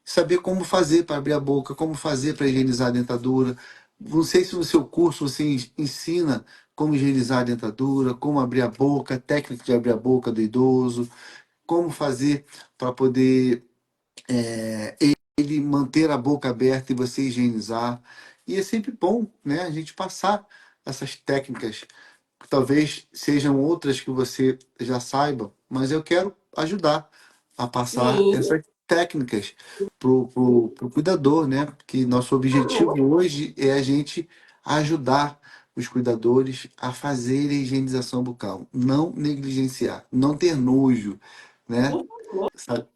saber como fazer para abrir a boca, como fazer para higienizar a dentadura. Não sei se no seu curso você ensina como higienizar a dentadura, como abrir a boca, técnica de abrir a boca do idoso, como fazer para poder ele manter a boca aberta e você higienizar. E é sempre bom, né, a gente passar essas técnicas. Talvez sejam outras que você já saiba, mas eu quero ajudar a passar Sim, essas técnicas pro cuidador, né? Que nosso objetivo hoje é a gente ajudar os cuidadores a fazerem a higienização bucal, não negligenciar, não ter nojo, né? por favor, Sabe?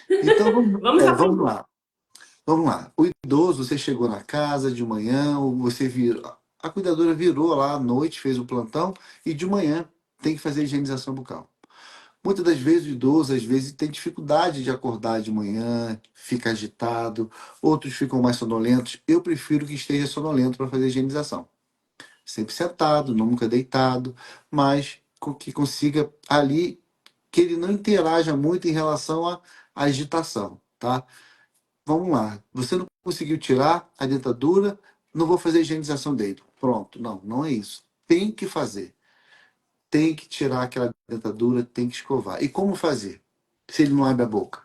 Então vamos vamos aprender. lá. Vamos lá. O idoso, você chegou na casa de manhã, ou você virou. A cuidadora virou lá à noite, fez o plantão, e de manhã tem que fazer a higienização bucal. Muitas das vezes o idoso, às vezes, tem dificuldade de acordar de manhã, fica agitado, outros ficam mais sonolentos. Eu prefiro que esteja sonolento para fazer a higienização. Sempre sentado, nunca deitado, mas que consiga ali, que ele não interaja muito em relação à agitação, tá? Vamos lá. Você não conseguiu tirar a dentadura, não vou fazer a higienização dele. Pronto. Não, não é isso. Tem que fazer. Tem que tirar aquela dentadura, tem que escovar. E como fazer? Se ele não abre a boca.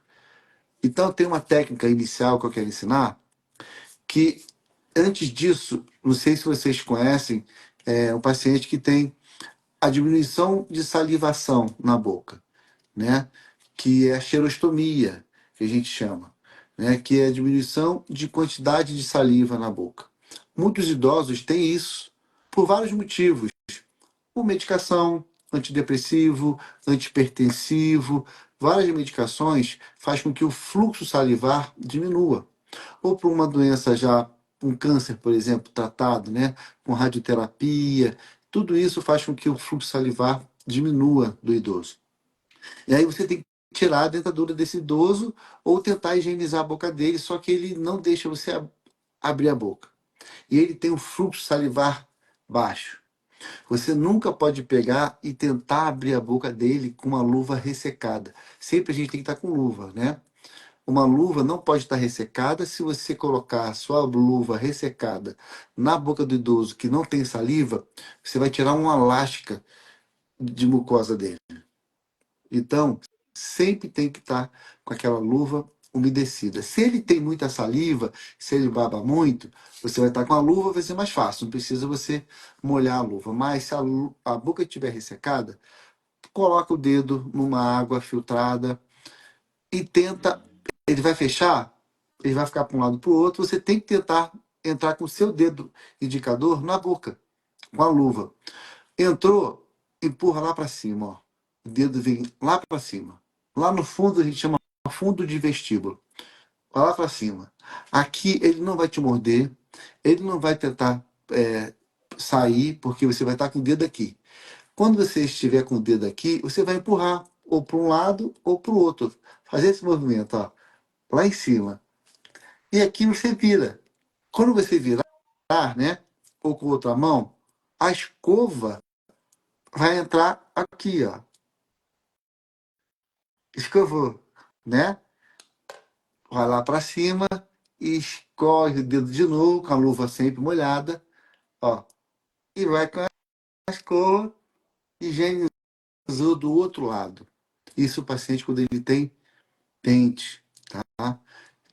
Então, tem uma técnica inicial que eu quero ensinar, que antes disso, não sei se vocês conhecem, é um paciente que tem a diminuição de salivação na boca, né? Que é a xerostomia, que a gente chama, né? Que é a diminuição de quantidade de saliva na boca. Muitos idosos têm isso por vários motivos, por medicação, antidepressivo, antipertensivo, várias medicações faz com que o fluxo salivar diminua. Ou por uma doença já, um câncer, por exemplo, tratado, né, com radioterapia, tudo isso faz com que o fluxo salivar diminua do idoso. E aí você tem que tirar a dentadura desse idoso ou tentar higienizar a boca dele, só que ele não deixa você abrir a boca. E ele tem um fluxo salivar baixo. Você nunca pode pegar e tentar abrir a boca dele com uma luva ressecada. Sempre a gente tem que estar com luva, né? Uma luva não pode estar ressecada. Se você colocar a sua luva ressecada na boca do idoso que não tem saliva, você vai tirar uma elástica de mucosa dele. Então, sempre tem que estar com aquela luva umedecida. Se ele tem muita saliva, se ele baba muito, você vai estar com a luva, vai ser mais fácil. Não precisa você molhar a luva. Mas se a boca estiver ressecada, coloca o dedo numa água filtrada e tenta. Ele vai fechar, ele vai ficar para um lado para o outro. Você tem que tentar entrar com o seu dedo indicador na boca, com a luva. Entrou, empurra lá para cima, ó. O dedo vem lá para cima. Lá no fundo a gente chama fundo de vestíbulo. Vai lá para cima. Aqui ele não vai te morder, ele não vai tentar sair, porque você vai estar com o dedo aqui. Quando você estiver com o dedo aqui, você vai empurrar ou para um lado ou para o outro. Fazer esse movimento, ó, lá em cima. E aqui você vira. Quando você virar, né, ou com a outra mão, a escova vai entrar aqui, ó. Escovou, né? Vai lá para cima e escorre o dedo de novo, com a luva sempre molhada, ó. E vai com a escova higienizou do outro lado. Isso o paciente quando ele tem dente, tá?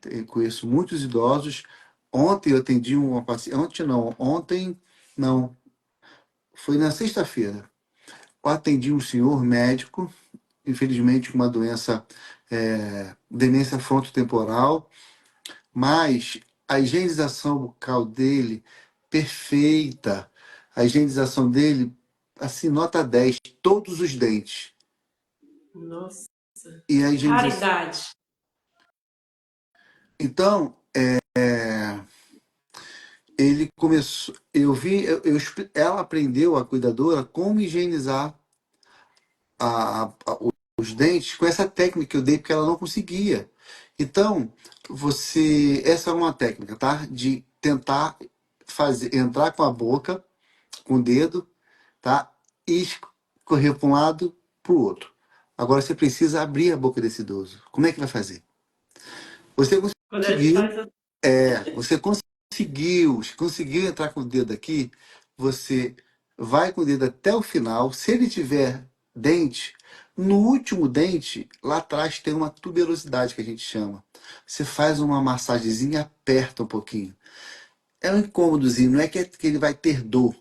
Eu conheço muitos idosos. Ontem eu atendi uma paciente, ontem não, foi na sexta-feira. Eu atendi um senhor médico, infelizmente com uma doença, demência frontotemporal, mas a higienização bucal dele, perfeita. A higienização dele, assim, nota 10 todos os dentes. Nossa, E a higienização. raridade. Então, ele começou. Eu vi, ela aprendeu, a cuidadora, como higienizar os dentes com essa técnica que eu dei, porque ela não conseguia. Então, essa é uma técnica, tá? De tentar entrar com a boca, com o dedo, tá? E escorrer para um lado, para o outro. Agora você precisa abrir a boca desse idoso. Como é que vai fazer? Você Quando ele conseguiu, faz você conseguiu entrar com o dedo aqui, você vai com o dedo até o final. Se ele tiver dente, no último dente, lá atrás tem uma tuberosidade que a gente chama. Você faz uma massagenzinha, aperta um pouquinho. É um incômodozinho, não é que ele vai ter dor,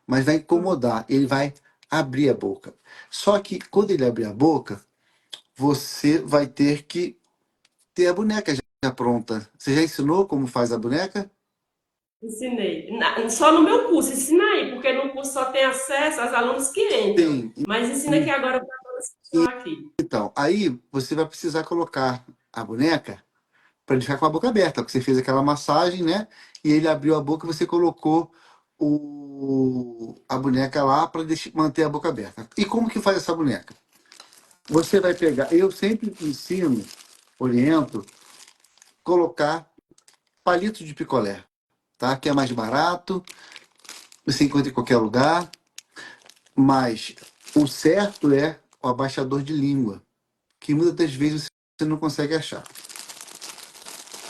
mas vai incomodar, ele vai abrir a boca. Só que quando ele abrir a boca, você vai ter que ter a boneca já pronta. Você já ensinou como faz a boneca? ensinei. Só no meu curso, ensina aí, porque no curso só tem acesso aos alunos que entram. Sim. Mas ensina aqui agora para todos que estão aqui. Então, aí você vai precisar colocar a boneca para ele ficar com a boca aberta, porque você fez aquela massagem, né? E ele abriu a boca e você colocou a boneca lá para manter a boca aberta. E como que faz essa boneca? Você vai pegar, eu sempre ensino, oriento, colocar palito de picolé, tá? Que é mais barato, você encontra em qualquer lugar, mas o certo é o abaixador de língua, que muitas das vezes você não consegue achar.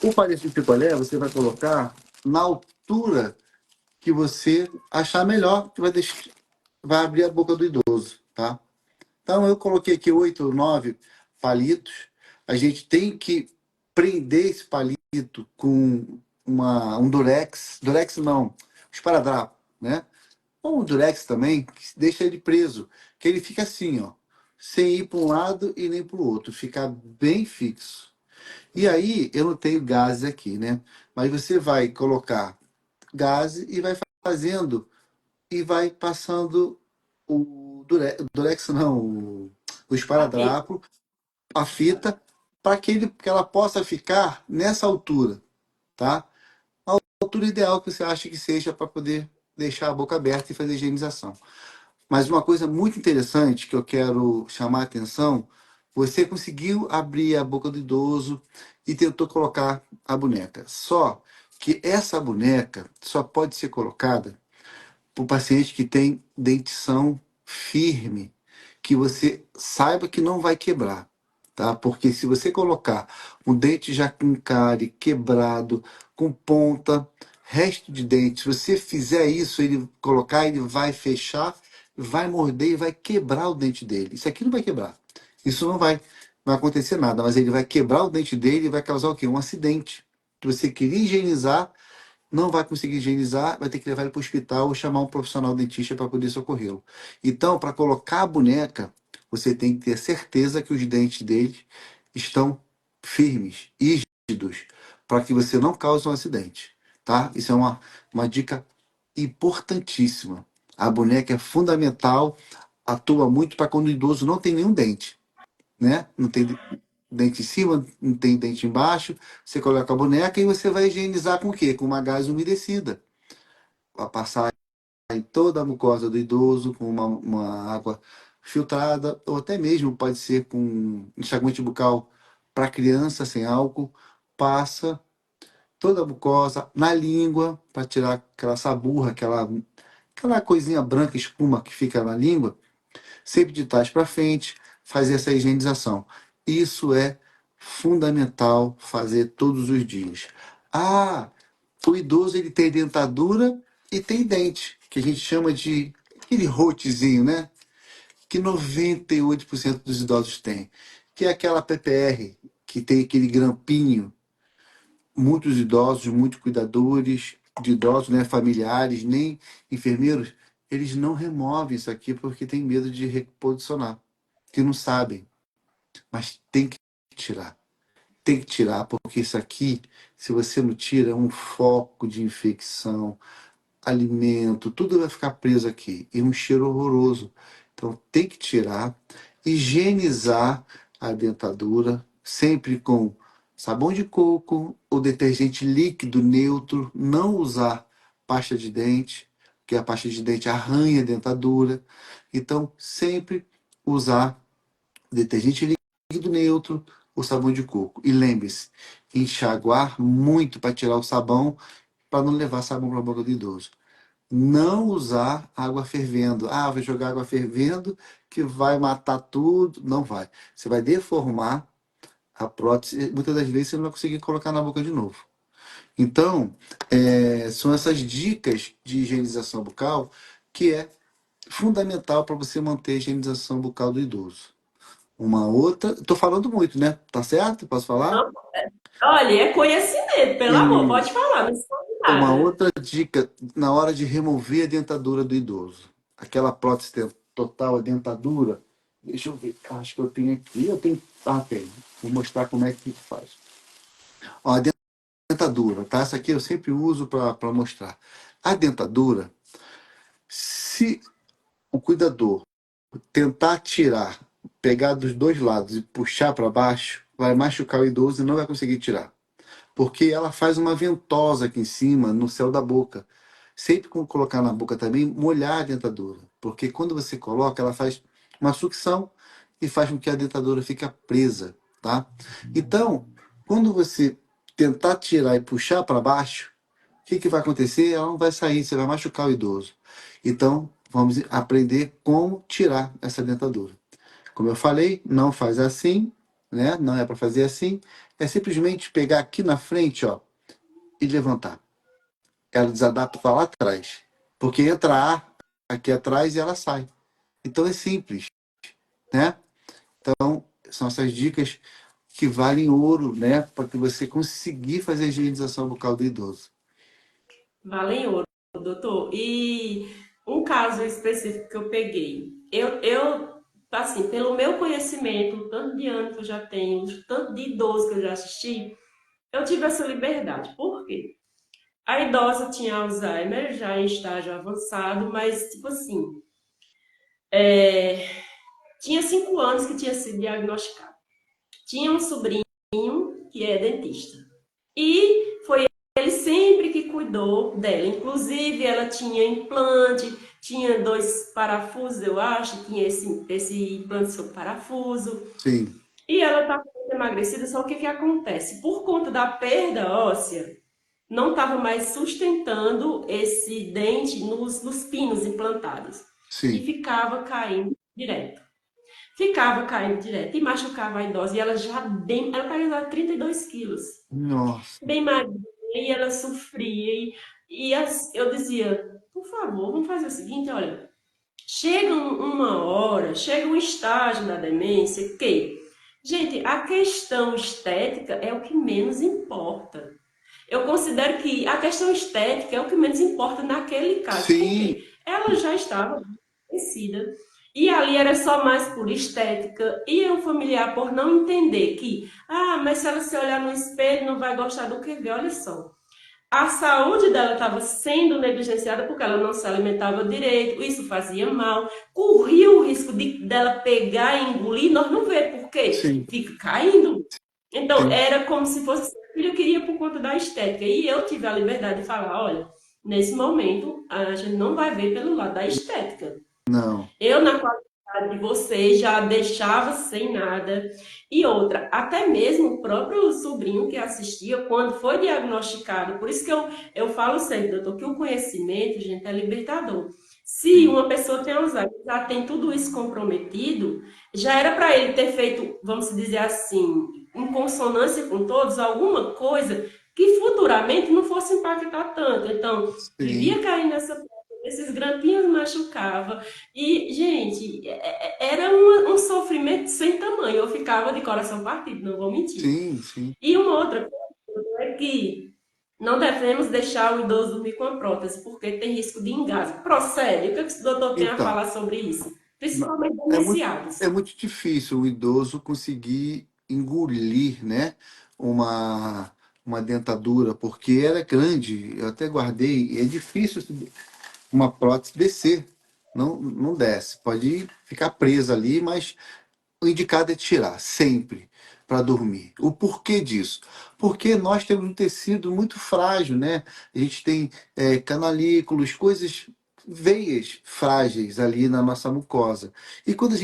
O palito de picolé você vai colocar na altura que você achar melhor, que vai abrir a boca do idoso, tá? Então eu coloquei aqui 8 ou 9 palitos. A gente tem que prender esse palito com um durex. Durex não, esparadrapo, né? Ou um durex também, que deixa ele preso. Que ele fica assim, ó. Sem ir para um lado e nem para o outro. Ficar bem fixo. E aí, eu não tenho gases aqui, né? Mas você vai colocar gás e vai fazendo e vai passando durex não, o Aqui. esparadrapo, a fita, para que ela possa ficar nessa altura, tá? A altura ideal que você acha que seja para poder deixar a boca aberta e fazer higienização. Mas uma coisa muito interessante que eu quero chamar a atenção, você conseguiu abrir a boca do idoso e tentou colocar a boneca. Só que essa boneca só pode ser colocada para o paciente que tem dentição firme, que você saiba que não vai quebrar, tá? Porque se você colocar um dente já com cárie, quebrado, com ponta, resto de dente, se você fizer isso, ele colocar, ele vai fechar, vai morder e vai quebrar o dente dele. Isso aqui não vai quebrar. Isso não vai acontecer nada, mas ele vai quebrar o dente dele e vai causar o quê? Um acidente. Que você queria higienizar, não vai conseguir higienizar, vai ter que levar ele para o hospital ou chamar um profissional dentista para poder socorrê-lo. Então, para colocar a boneca, você tem que ter certeza que os dentes dele estão firmes, rígidos, para que você não cause um acidente, tá? Isso é uma dica importantíssima. A boneca é fundamental, atua muito para quando o idoso não tem nenhum dente, né? Não tem dente em cima, não tem dente embaixo. Você coloca a boneca e você vai higienizar com o quê? Com uma gás umedecida. Vai passar em toda a mucosa do idoso com uma água filtrada, ou até mesmo pode ser com enxaguante bucal para criança sem álcool. Passa toda a mucosa na língua para tirar aquela saburra, aquela coisinha branca, espuma que fica na língua. sempre de trás para frente, fazer essa higienização. Isso é fundamental fazer todos os dias. Ah, o idoso ele tem dentadura e tem dente, que a gente chama de aquele rotezinho, né? Que 98% dos idosos têm, que é aquela PPR, que tem aquele grampinho. Muitos idosos, muitos cuidadores de idosos, né, familiares, nem enfermeiros, eles não removem isso aqui porque tem medo de reposicionar, que não sabem, mas tem que tirar. Tem que tirar, porque isso aqui, se você não tira, é um foco de infecção, alimento, tudo vai ficar preso aqui. E um cheiro horroroso. Então tem que tirar, higienizar a dentadura, sempre com sabão de coco ou detergente líquido neutro, não usar pasta de dente, porque a pasta de dente arranha a dentadura. Então, sempre usar detergente líquido neutro ou sabão de coco. E lembre-se, enxaguar muito para tirar o sabão, para não levar sabão para a boca do idoso. Não usar água fervendo. Ah, vou jogar água fervendo que vai matar tudo. Não vai. Você vai deformar a prótese. Muitas das vezes você não vai conseguir colocar na boca de novo. Então, são essas dicas de higienização bucal que é fundamental para você manter a higienização bucal do idoso. Uma outra. Estou falando muito, né? Tá certo? Posso falar? Não, olha, é conhecimento, pelo amor, E pode falar, não esconde uma nada. outra dica na hora de remover a dentadura do idoso. Aquela prótese total, a dentadura. Deixa eu ver. Acho que eu tenho aqui. Eu tenho. Ah, tem. Vou mostrar como é que faz. Ó, a dentadura, tá? Essa aqui eu sempre uso para mostrar. A dentadura, se o cuidador tentar tirar, pegar dos dois lados e puxar para baixo, vai machucar o idoso e não vai conseguir tirar. Porque ela faz uma ventosa aqui em cima, no céu da boca. Sempre que colocar na boca também, molhar a dentadura. Porque quando você coloca, ela faz uma sucção e faz com que a dentadura fique presa, tá? Então, quando você tentar tirar e puxar para baixo, o que vai acontecer? Ela não vai sair, você vai machucar o idoso. Então, vamos aprender como tirar essa dentadura. Como eu falei, não faz assim, né? Não é para fazer assim. É simplesmente pegar aqui na frente, ó, e levantar. Ela desadapta para lá atrás. Porque entra ar aqui atrás e ela sai. Então é simples, né? Então, são essas dicas que valem ouro, né? Para que você conseguir fazer a higienização bucal do idoso. Valem ouro, doutor. E um caso específico que eu peguei. Assim, pelo meu conhecimento, o tanto de anos que eu já tenho, o tanto de idoso que eu já assisti, eu tive essa liberdade. Por quê? A idosa tinha Alzheimer, já em estágio avançado, mas, tipo assim, tinha 5 anos que tinha sido diagnosticado. Tinha um sobrinho que é dentista. E foi ele sempre que cuidou dela. Inclusive, ela tinha implante, tinha 2 parafusos, eu acho, tinha esse implante sob parafuso. Sim, E ela estava muito emagrecida, só que o que acontece? Por conta da perda óssea, não estava mais sustentando esse dente nos pinos implantados. E sim. ficava caindo direto. Ficava caindo direto e machucava a idosa. E ela já bem. Ela pesava 32 quilos. Nossa, Bem magrinha. E ela sofria. Eu dizia: por favor, vamos fazer o seguinte: olha, chega uma hora, chega um estágio da demência que, gente, a questão estética é o que menos importa. Eu considero que a questão estética é o que menos importa naquele caso, sim, porque ela já estava conhecida e ali era só mais por estética e um familiar por não entender que, mas se ela se olhar no espelho não vai gostar do que vê, olha só. A saúde dela estava sendo negligenciada porque ela não se alimentava direito, isso fazia mal, corria o risco dela pegar e engolir, nós não vê por quê? sim, Fica caindo. Então, sim. era como se fosse eu queria por conta da estética. E eu tive a liberdade de falar, olha, nesse momento a gente não vai ver pelo lado da estética. Não, Eu, na qualidade de você já deixava sem nada. E outra, até mesmo o próprio sobrinho que assistia, quando foi diagnosticado, por isso que eu falo sempre, doutor, que o conhecimento, gente, é libertador. Se Sim, uma pessoa tem Alzheimer, já tem tudo isso comprometido, já era para ele ter feito, vamos dizer assim, em consonância com todos, alguma coisa que futuramente não fosse impactar tanto. Então, sim, vivia caindo nessa, esses grampinhos machucava. E, gente, era um sofrimento sem tamanho. Eu ficava de coração partido, não vou mentir. sim, sim. E uma outra coisa é que não devemos deixar o idoso dormir com a prótese, porque tem risco de engasgo. Procede. O que o doutor tem a Então, falar sobre isso? não- Principalmente é muito, iniciados. é muito difícil o idoso conseguir engolir, né, uma, uma dentadura, porque ela é grande, eu até guardei, é difícil uma prótese descer. Não, não desce. Pode ficar presa ali, mas o indicado é tirar, sempre, para dormir. O porquê disso? Porque nós temos um tecido muito frágil, né? A gente tem canalículos, coisas, veias frágeis ali na nossa mucosa. E quando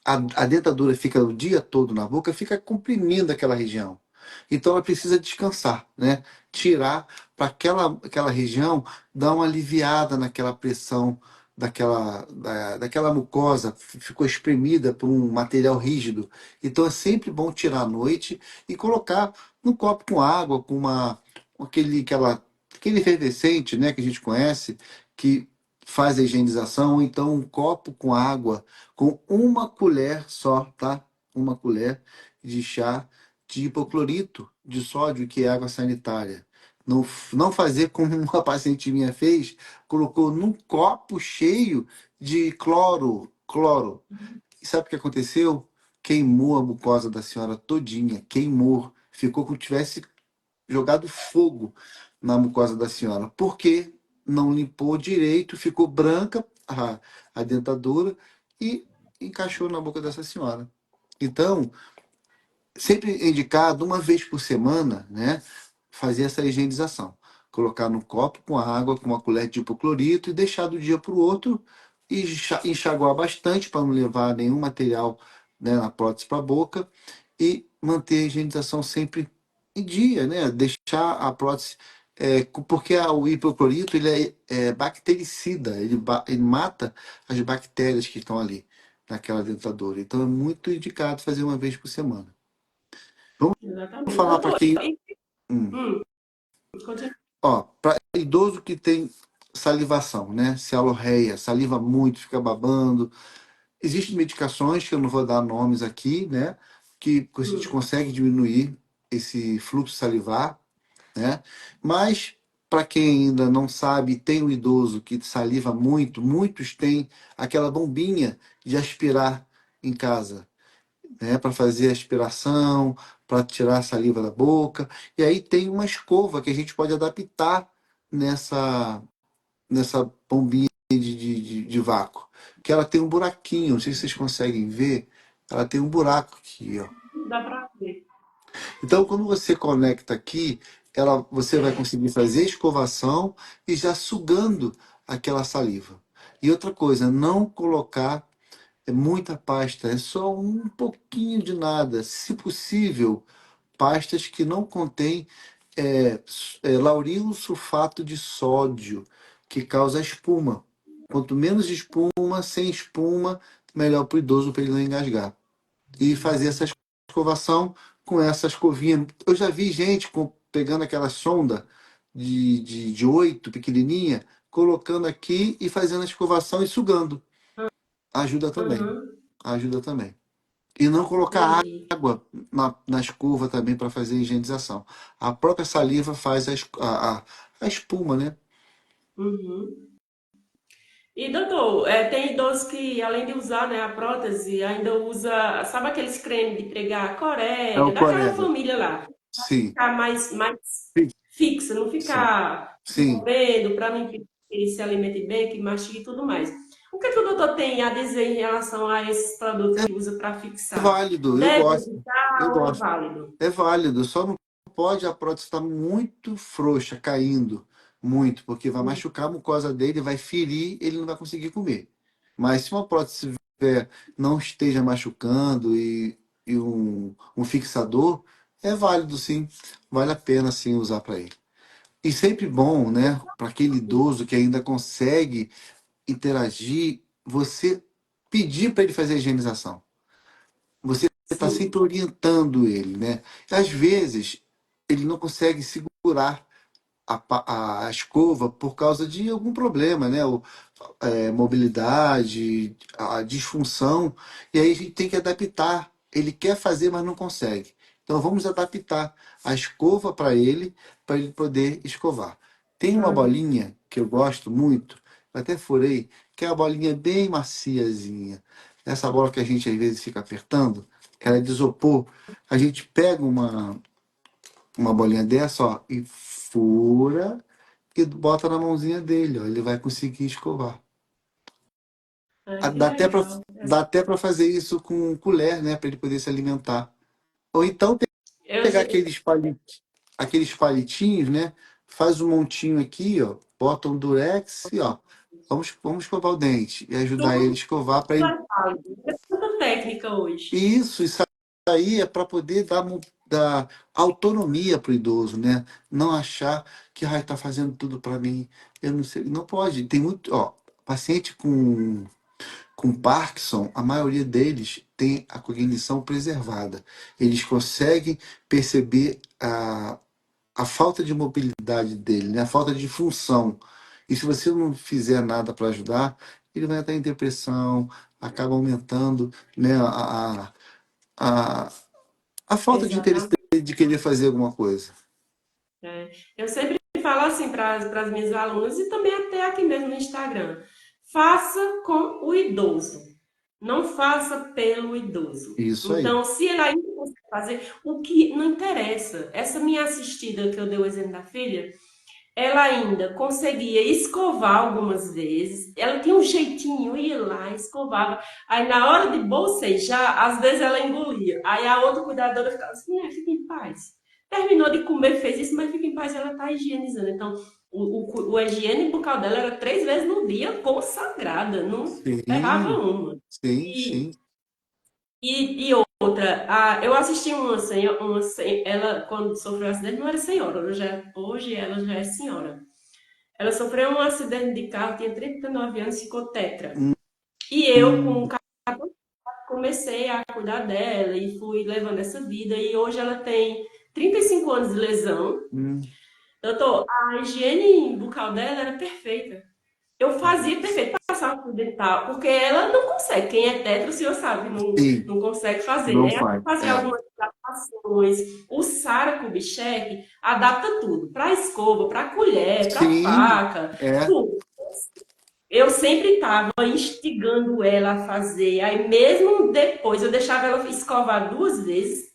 a dentadura fica o dia todo na boca, fica comprimindo aquela região. Então ela precisa descansar, né? Tirar para aquela região dar uma aliviada naquela pressão daquela mucosa ficou espremida por um material rígido. Então é sempre bom tirar à noite e colocar num copo com água, com aquele efervescente, né, que a gente conhece, que faz a higienização, ou então um copo com água, com uma colher só, tá? Uma colher de chá de hipoclorito de sódio, que é água sanitária. Não, não fazer como uma paciente minha fez, colocou num copo cheio de cloro. E sabe o que aconteceu? Queimou a mucosa da senhora todinha, queimou. Ficou como se tivesse jogado fogo na mucosa da senhora. Porque não limpou direito, ficou branca a dentadura e encaixou na boca dessa senhora. Então, sempre é indicado uma vez por semana, né, fazer essa higienização. Colocar no copo com água, com uma colher de hipoclorito e deixar do dia para o outro e enxaguar bastante para não levar nenhum material, né, na prótese para a boca e manter a higienização sempre em dia, né? Deixar a prótese, porque o hipoclorito ele é bactericida, ele mata as bactérias que estão ali naquela dentadura. Então é muito indicado fazer uma vez por semana. Vamos Exatamente. falar para Doutor, quem. Hum. hum, continua. Ó, para idoso que tem salivação, né? Sealorreia, saliva muito, fica babando. Existem medicações, que eu não vou dar nomes aqui, né? Que a gente Hum, consegue diminuir esse fluxo salivar, né? Mas, para quem ainda não sabe, tem o idoso que saliva muito, muitos têm aquela bombinha de aspirar em casa, né, para fazer a aspiração, para tirar a saliva da boca. E aí tem uma escova que a gente pode adaptar nessa bombinha de vácuo, que ela tem um buraquinho, não sei se vocês conseguem ver, ela tem um buraco aqui, ó. dá para ver. Então, quando você conecta aqui, você vai conseguir fazer a escovação e já sugando aquela saliva. E outra coisa, não colocar muita pasta, é só um pouquinho de nada. Se possível, pastas que não contêm lauril sulfato de sódio, que causa espuma. Quanto menos espuma, sem espuma, melhor para o idoso para ele não engasgar. E fazer essa escovação com essa escovinha. Eu já vi gente pegando aquela sonda de 8, pequenininha, colocando aqui e fazendo a escovação e sugando. Ajuda também. Uhum, Ajuda também. E não colocar entendi. água na escova também para fazer a higienização. A própria saliva faz a espuma, né? Uhum. E doutor, tem idosos que além de usar, né, a prótese, ainda usa, sabe aqueles cremes de pregar É o corega, daquela Coréia. família lá, Sim. ficar mais fixa, não Fixa. ficar se Sim. movendo para não impedir que ele se alimente bem, que mastigue e tudo mais. O que é que o doutor tem a dizer em relação a esses produtos que usa para É fixar? válido, eu Deve gosto. Eu evitar ou é gosto. inválido? É válido. Só não pode a prótese estar muito frouxa, caindo muito, porque vai machucar a mucosa dele, vai ferir, ele não vai conseguir comer. Mas se uma prótese não esteja machucando e um fixador, é válido sim, vale a pena sim usar para ele. E sempre bom, né, para aquele idoso que ainda consegue interagir, você pedir para ele fazer a higienização. Você está Sim. sempre orientando ele, né? Às vezes, ele não consegue segurar a escova por causa de algum problema, né? Mobilidade, a disfunção, e aí a gente tem que adaptar. Ele quer fazer, mas não consegue. Então vamos adaptar a escova para ele poder escovar. Tem uma Ah, bolinha que eu gosto muito, eu até furei, que é a bolinha bem maciazinha. Essa bola que a gente às vezes fica apertando, ela é de isopor. A gente pega uma bolinha dessa, ó, e fura e bota na mãozinha dele, ó, ele vai conseguir escovar. ah, Ah, que legal. dá até para fazer isso com colher, né, para ele poder se alimentar. Ou então Eu, pegar se- aqueles palitinhos, né, faz um montinho aqui, ó, bota um durex e ó, vamos escovar o dente e ajudar ele a tudo escovar para ele. é válido. É tanta técnica hoje. Isso aí é para poder dar autonomia para o idoso, né? Não achar que está fazendo tudo para mim. Eu não sei, não pode. Tem muito, ó, paciente com Parkinson, a maioria deles tem a cognição preservada. Eles conseguem perceber a falta de mobilidade dele, né? A falta de função. E se você não fizer nada para ajudar, ele vai estar em depressão, acaba aumentando, né, a, a falta de interesse Exatamente. dele de querer fazer alguma coisa. É. Eu sempre falo assim para as minhas alunas e também até aqui mesmo no Instagram. Faça com o idoso. Não faça pelo idoso. Isso aí. Então, se ele ainda consegue fazer, o que não interessa. Essa minha assistida que eu dei o exemplo da filha, ela ainda conseguia escovar algumas vezes. Ela tinha um jeitinho, ia lá, escovava. Aí na hora de bocejar, às vezes ela engolia. Aí a outra cuidadora ficava assim, fica em paz. Terminou de comer, fez isso, mas fica em paz, ela está higienizando. Então, o higiene bucal dela era 3 vezes no dia, consagrada, não errava Sim, uma. sim, E, sim. e outra, eu assisti ela quando sofreu um acidente, não era senhora, hoje ela já é senhora. Ela sofreu um acidente de carro, tinha 39 anos, ficou tetra. Hum, E eu, com o hum, carro, comecei a cuidar dela e fui levando essa vida. E hoje ela tem 35 anos de lesão. hum. Doutor, a higiene bucal dela era perfeita. Eu fazia perfeito, passava por dental, porque ela não consegue. Quem é tetra, o senhor sabe, não, Sim, não consegue fazer, não né? faz. Fazer É. algumas adaptações. O Sara Kubitschek adapta tudo, para escova, para colher, para Sim, faca, é. tudo. Eu sempre estava instigando ela a fazer. Aí mesmo depois eu deixava ela escovar 2 vezes.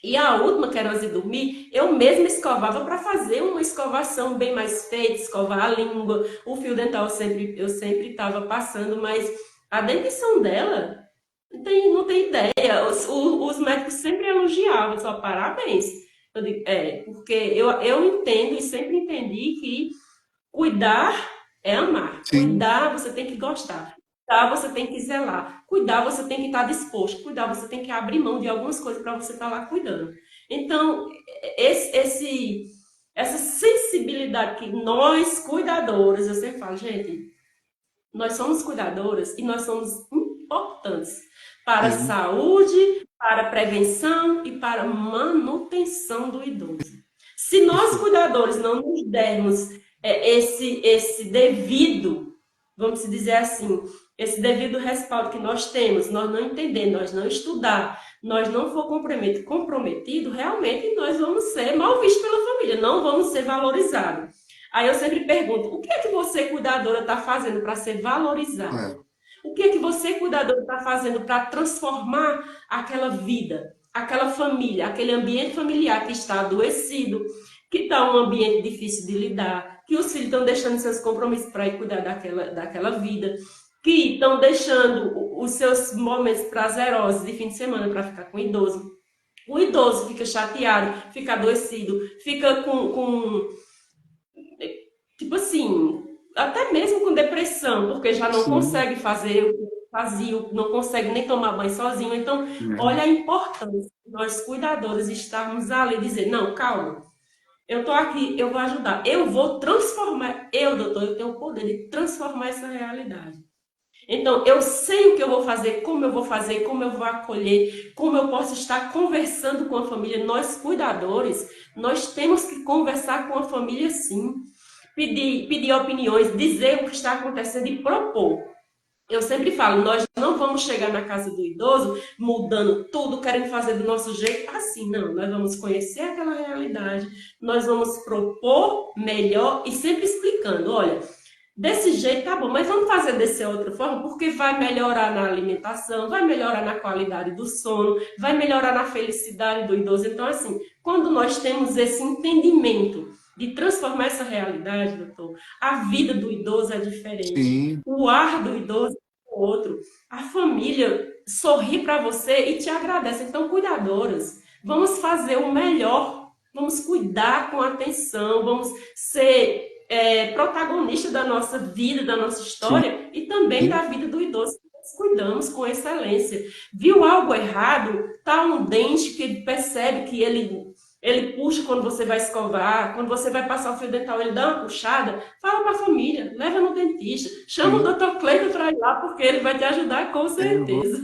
E a última, que era antes de dormir, eu mesma escovava para fazer uma escovação bem mais feita, escovar a língua. O fio dental eu sempre estava passando, mas a dentição dela não tem ideia. Os médicos sempre elogiavam, só parabéns. Eu digo, porque eu entendo e sempre entendi que cuidar é amar. Sim, Cuidar, você tem que gostar. Cuidar, você tem que zelar. Cuidar, você tem que estar disposto. Cuidar, você tem que abrir mão de algumas coisas para você estar lá cuidando. Então, essa sensibilidade que nós, cuidadoras, eu sempre falo, gente, nós somos cuidadoras e nós somos importantes para a sim. saúde, para a prevenção e para a manutenção do idoso. Se nós, Isso. cuidadores, não nos dermos esse devido, vamos dizer assim, esse devido respaldo que nós temos, nós não entender, nós não estudar, nós não for comprometido, realmente nós vamos ser mal vistos pela família, não vamos ser valorizados. Aí eu sempre pergunto, o que é que você, cuidadora, está fazendo para ser valorizada? É. O que é que você, cuidadora, está fazendo para transformar aquela vida, aquela família, aquele ambiente familiar que está adoecido, que está um ambiente difícil de lidar, que os filhos estão deixando seus compromissos para ir cuidar daquela vida, que estão deixando os seus momentos prazerosos de fim de semana para ficar com o idoso. O idoso fica chateado, fica adoecido, fica com tipo assim, até mesmo com depressão, porque já não sim, consegue fazer o que fazia, não consegue nem tomar banho sozinho. Então, né? olha a importância de nós cuidadores estarmos ali e dizer, não, calma, eu estou aqui, eu vou ajudar, eu vou transformar, eu, doutor, eu tenho o poder de transformar essa realidade. Então, eu sei o que eu vou fazer, como eu vou fazer, como eu vou acolher, como eu posso estar conversando com a família. Nós, cuidadores, nós temos que conversar com a família, sim. Pedir opiniões, dizer o que está acontecendo e propor. Eu sempre falo, nós não vamos chegar na casa do idoso mudando tudo, querendo fazer do nosso jeito assim, não. Nós vamos conhecer aquela realidade, nós vamos propor melhor e sempre explicando, olha, desse jeito tá bom, mas vamos fazer dessa outra forma, porque vai melhorar na alimentação, vai melhorar na qualidade do sono, vai melhorar na felicidade do idoso. Então, assim, quando nós temos esse entendimento de transformar essa realidade, doutor, a vida do idoso é diferente, Sim, o ar do idoso é outro, a família sorri para você e te agradece. Então, cuidadoras, vamos fazer o melhor, vamos cuidar com atenção, vamos ser protagonista da nossa vida, da nossa sim, história e também da vida do idoso que nós cuidamos com excelência. Viu algo errado? Tá um dente que ele percebe que ele puxa quando você vai escovar, quando você vai passar o fio dental, ele dá uma puxada, fala para a família, leva no dentista, chama o sim. doutor Cleiton para ir lá, porque ele vai te ajudar com Eu vou. certeza.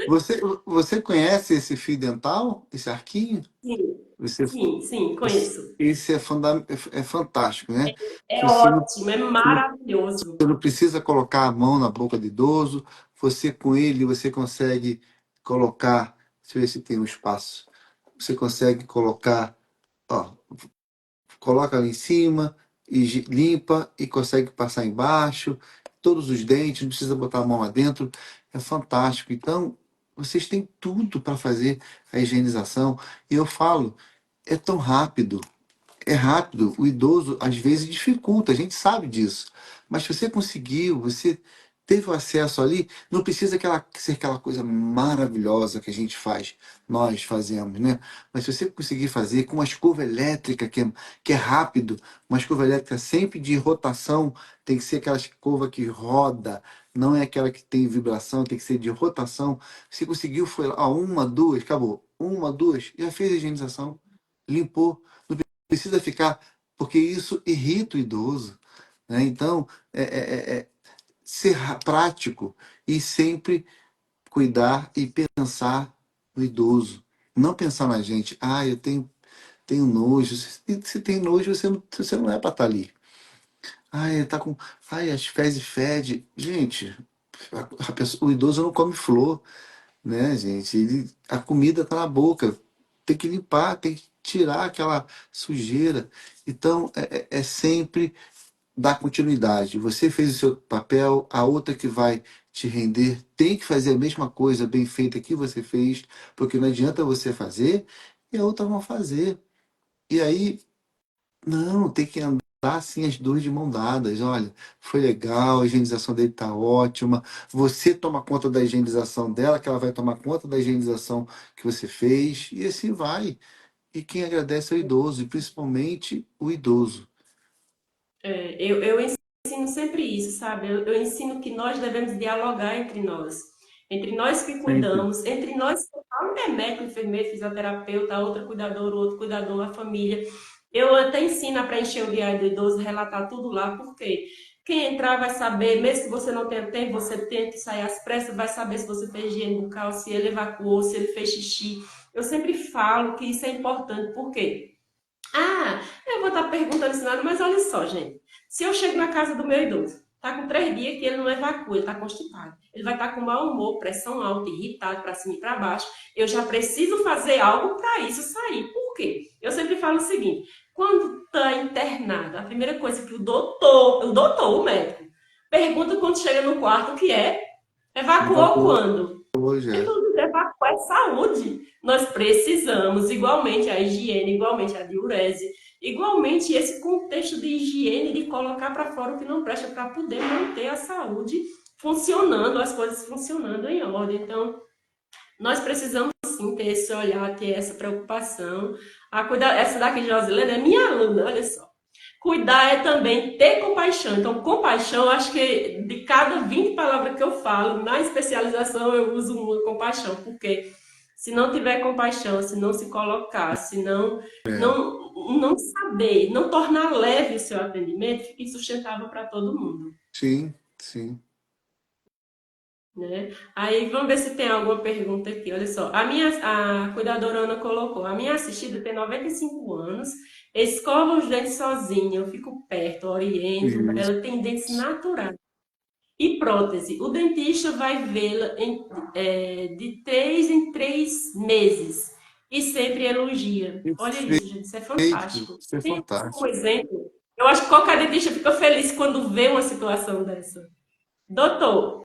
Você, você conhece esse fio dental, esse arquinho? Sim, Você, sim, sim, conheço. esse é fantástico, né? É Você não, ótimo, é você maravilhoso. não precisa colocar a mão na boca do idoso. Você com ele, você consegue colocar. Deixa eu ver se tem um espaço. Você consegue colocar, ó, coloca ali em cima e limpa e consegue passar embaixo, todos os dentes, não precisa botar a mão lá dentro. É fantástico. Então, vocês têm tudo para fazer a higienização. E eu falo, é tão rápido. É rápido, o idoso às vezes dificulta, a gente sabe disso. Mas se você conseguiu, você teve o acesso ali, não precisa ser aquela coisa maravilhosa que a gente faz, nós fazemos, né? Mas se você conseguir fazer com uma escova elétrica, que é rápido, uma escova elétrica sempre de rotação, tem que ser aquela escova que roda, não é aquela que tem vibração, tem que ser de rotação. Se conseguiu, foi lá, ó, uma, duas, acabou. Uma, duas, já fez a higienização, limpou precisa ficar, porque isso irrita o idoso, né? Então, ser prático e sempre cuidar e pensar no idoso. Não pensar na gente, ah, tenho nojo. Se tem nojo, você não é para estar ali. Ah, ele tá com. Ai, as fezes fede. Gente, o idoso não come flor, né, gente? A comida tá na boca. Tem que limpar, tem que tirar aquela sujeira. Então, é sempre dar continuidade. Você fez o seu papel, a outra que vai te render tem que fazer a mesma coisa bem feita que você fez, porque não adianta você fazer e a outra não fazer. E aí, não, tem que andar assim as duas de mão dadas. Olha, foi legal, a higienização dele tá ótima. Você toma conta da higienização dela, que ela vai tomar conta da higienização que você fez, e assim vai. E quem agradece é o idoso, e principalmente o idoso. Eu ensino sempre isso, sabe? Eu ensino que nós devemos dialogar entre nós que Sempre. cuidamos, entre nós que não é médico, enfermeiro, fisioterapeuta, outra cuidadora, outro cuidador, a família. Eu até ensino a preencher o diário do idoso, relatar tudo lá, porque quem entrar vai saber, mesmo que você não tenha tempo, você tenta sair às pressas, vai saber se você fez higiene bucal, se ele evacuou, se ele fez xixi. Eu sempre falo que isso é importante, por quê? Ah, eu vou estar perguntando isso nada, mas olha só, gente. Se eu chego na casa do meu idoso, tá com 3 dias que ele não evacua, ele tá constipado. Ele vai estar com mau humor, pressão alta, irritado para cima e para baixo. Eu já preciso fazer algo para isso sair. Por quê? Eu sempre falo o seguinte: quando tá internado, a primeira coisa que o médico, pergunta quando chega no quarto o que é, evacuou Evacuou quando? hoje, é. Então, levar com a saúde. Nós precisamos, igualmente a higiene, igualmente a diurese, igualmente esse contexto de higiene, de colocar para fora o que não presta, para poder manter a saúde funcionando, as coisas funcionando em ordem. Então, nós precisamos sim ter esse olhar, ter essa preocupação. A cuidar, essa daqui de Josilene é minha aluna, olha só. Cuidar é também ter compaixão. Então, compaixão, eu acho que de cada 20 palavras que eu falo, na especialização eu uso uma compaixão, porque se não tiver compaixão, se não se colocar, se É, não saber, não tornar leve o seu atendimento, fica insustentável para todo mundo, sim, sim. né? Aí vamos ver se tem alguma pergunta aqui. Olha só, a cuidadora Ana colocou: a minha assistida tem 95 anos, escova os dentes sozinha, eu fico perto, oriento, Isso. ela tem dentes naturais. E prótese, o dentista vai vê-la de 3 em 3 meses e sempre elogia. Olha isso, gente, isso é Perfeito, fantástico. isso é Tem como fantástico. exemplo? Eu acho que qualquer dentista fica feliz quando vê uma situação dessa. Doutor,